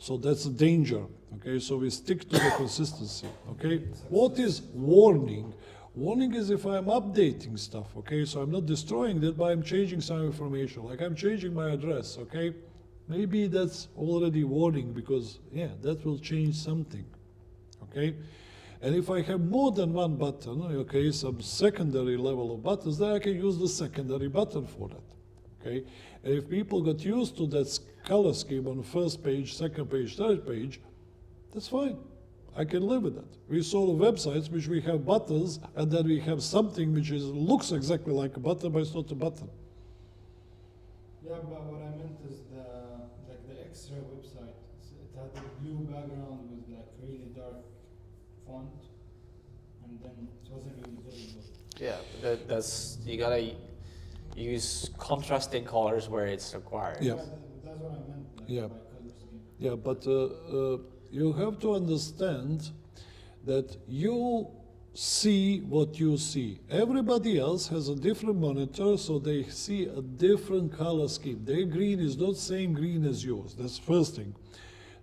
so that's a danger, okay, so we stick to the consistency, okay? What is warning? Warning is if I'm updating stuff, okay? So I'm not destroying it, but I'm changing some information. Like I'm changing my address, okay? Maybe that's already warning because, yeah, that will change something, okay? And if I have more than one button, okay, some secondary level of buttons, then I can use the secondary button for that, okay? And if people got used to that color scheme on the first page, second page, third page, that's fine. I can live with that. We saw the websites which we have buttons and then we have something which looks exactly like a button, but it's not a button. Yeah, but what I meant is the extra website. It had a blue background with like really dark font, and then it wasn't really visible. Yeah, that's you gotta use contrasting colors where it's required. Yeah. That's what I meant. Like, Yeah. by color scheme. Yeah, but you have to understand that you see what you see. Everybody else has a different monitor, so they see a different color scheme. Their green is not same green as yours. That's the first thing.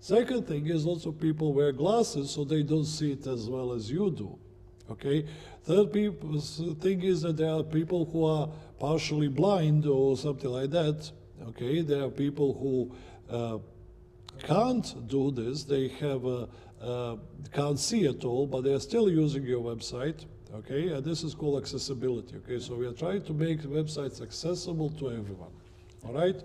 Second thing is also people wear glasses so they don't see it as well as you do. Okay. Third thing is that there are people who are partially blind or something like that. Okay. There are people who can't do this. They have can't see at all, but they are still using your website. Okay, and this is called accessibility. Okay, so we are trying to make websites accessible to everyone. All right.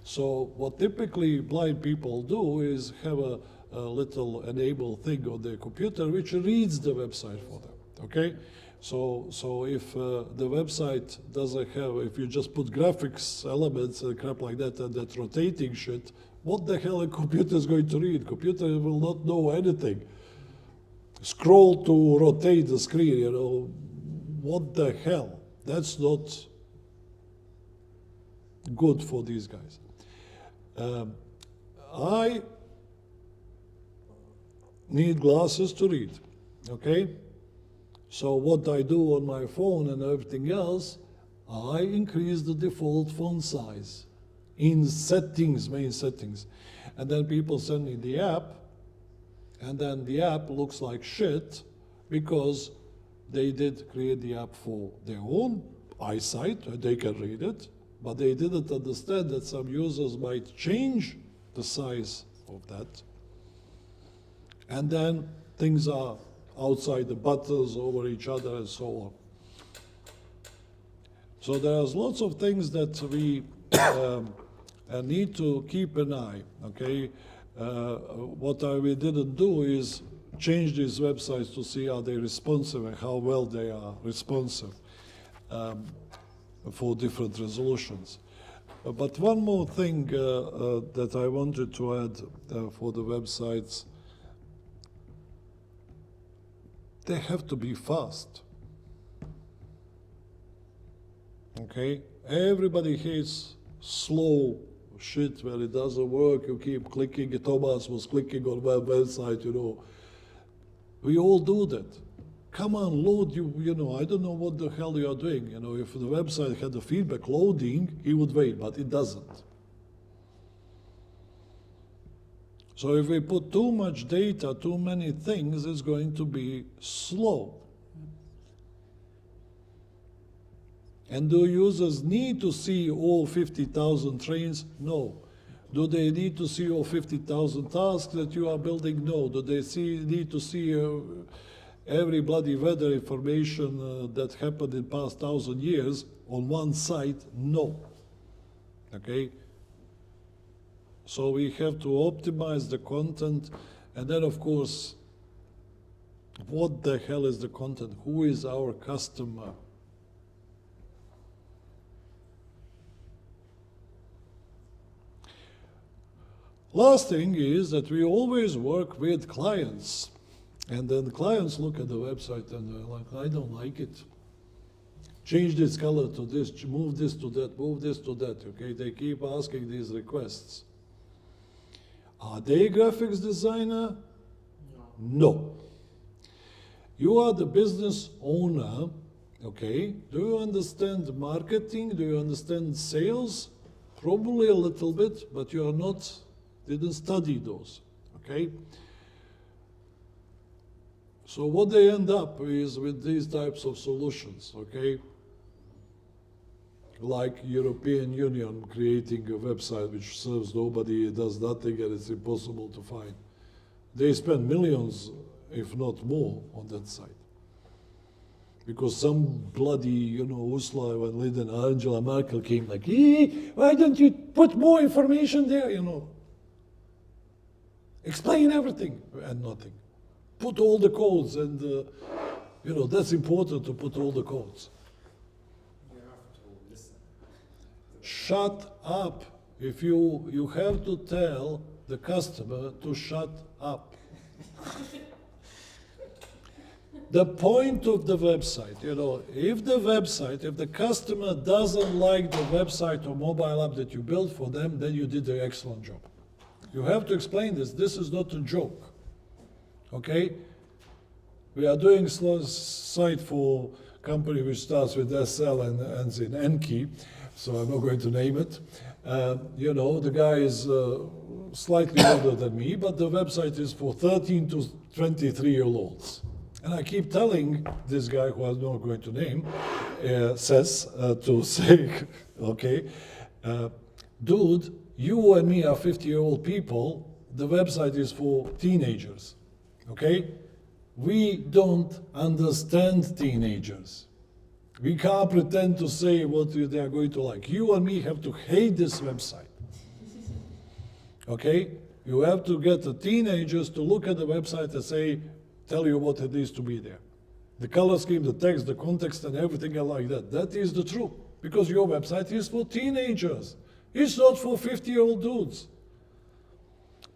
So what typically blind people do is have a little enable thing on their computer which reads the website for them. Okay. So if the website doesn't have, if you just put graphics elements and crap like that and that rotating shit, what the hell a computer is going to read? Computer will not know anything. Scroll to rotate the screen, you know, what the hell? That's not good for these guys. I need glasses to read, okay? So what I do on my phone and everything else, I increase the default font size in settings, main settings. And then people send me the app, and then the app looks like shit because they did create the app for their own eyesight, they can read it, but they didn't understand that some users might change the size of that. And then things are outside the buttons, over each other, and so on. So there's lots of things that we need to keep an eye, okay? What we didn't do is change these websites to see are they responsive and how well they are responsive for different resolutions. But one more thing that I wanted to add for the websites, they have to be fast. Okay? Everybody hates slow shit where it doesn't work, you keep clicking. Thomas was clicking on my website, you know. We all do that. Come on, load, you know, I don't know what the hell you are doing. You know, if the website had the feedback loading, he would wait, but it doesn't. So if we put too much data, too many things, it's going to be slow. And do users need to see all 50,000 trains? No. Do they need to see all 50,000 tasks that you are building? No. Do they need to see every bloody weather information that happened in past 1,000 years on one site? No. Okay? So we have to optimize the content, and then of course, what the hell is the content? Who is our customer? Last thing is that we always work with clients. And then the clients look at the website and they're like, I don't like it. Change this color to this, move this to that, move this to that, okay? They keep asking these requests. Are they a graphics designer? No. You are the business owner, okay? Do you understand marketing? Do you understand sales? Probably a little bit, but you are not, didn't study those, okay? So what they end up is with these types of solutions, okay? Like European Union creating a website which serves nobody, it does nothing, and it's impossible to find. They spend millions, if not more, on that site. Because some bloody, you know, Ursula von der Leyen, Angela Merkel came like, why don't you put more information there, you know? Explain everything, and nothing. Put all the codes, and, you know, that's important to put all the codes. Shut up. If you have to tell the customer to shut up. The point of the website, you know, if the customer doesn't like the website or mobile app that you built for them, then you did an excellent job. You have to explain this. This is not a joke. Okay? We are doing a site for a company which starts with SL and ends in Enki. so I'm not going to name it. You know, the guy is slightly older than me, but the website is for 13 to 23-year-olds. And I keep telling this guy, who I'm not going to name, to say, okay, dude, you and me are 50-year-old people. The website is for teenagers, okay? We don't understand teenagers. We can't pretend to say what they are going to like. You and me have to hate this website, okay? You have to get the teenagers to look at the website and say, tell you what it is to be there. The color scheme, the text, the context, and everything like that. That is the truth, because your website is for teenagers. It's not for 50-year-old dudes.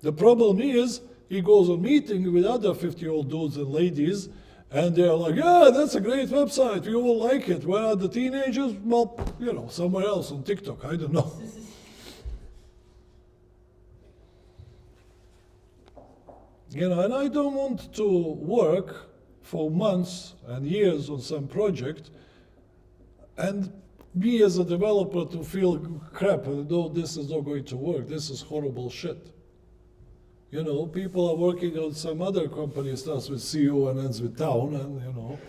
The problem is, he goes on meeting with other 50-year-old dudes and ladies, and they're like, yeah, that's a great website, you will like it. Where are the teenagers? Well, you know, somewhere else on TikTok, I don't know. You know, and I don't want to work for months and years on some project and me as a developer to feel crap, no, this is not going to work, this is horrible shit. You know, people are working on some other company, starts with CO and ends with town, and you know.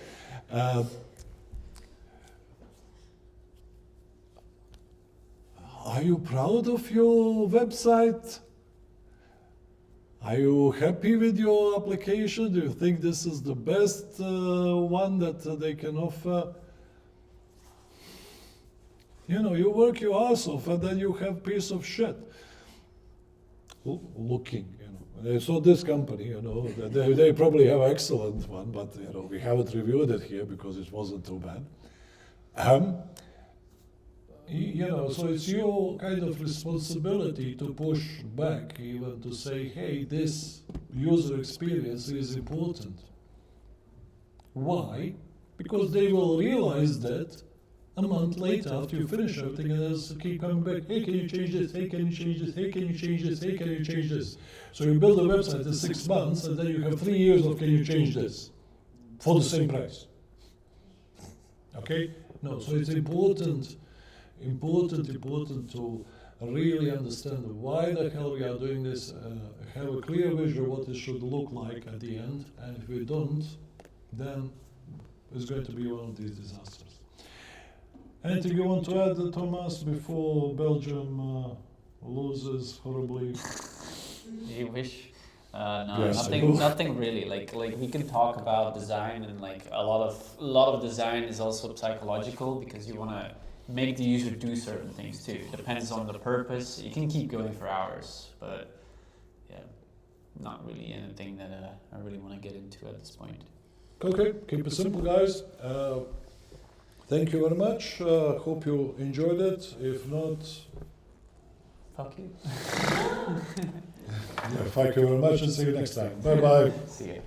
Are you proud of your website? Are you happy with your application? Do you think this is the best one that they can offer? You know, you work your ass off and then you have piece of shit. Looking, you know. It's not this company, you know. They probably have an excellent one, but you know, we haven't reviewed it here because it wasn't too bad. You know, so it's your kind of responsibility to push back, even to say, hey, this user experience is important. Why? Because they will realize that a month later, after you finish everything, and they'll keep coming back, hey, can you change this? Hey, can you change this? Hey, can you change this? Hey, can you change this? So you build a website in 6 months, and then you have 3 years of can you change this? For the same price. Okay? No, so it's important to really understand why the hell we are doing this, have a clear vision of what it should look like at the end, and if we don't, then it's going to be one of these disasters. Anything you want to add, Thomas, before Belgium loses horribly? You wish. No, Yes, nothing really. Like we can talk about design, and like a lot of design is also psychological, because you want to make the user do certain things too. It depends on the purpose. You can keep going for hours, but yeah, not really anything that I really want to get into at this point. Okay, keep it simple, guys. Thank you very much. Hope you enjoyed it. If not, Fuck you. thank you very much and see you next time. Bye bye. See you.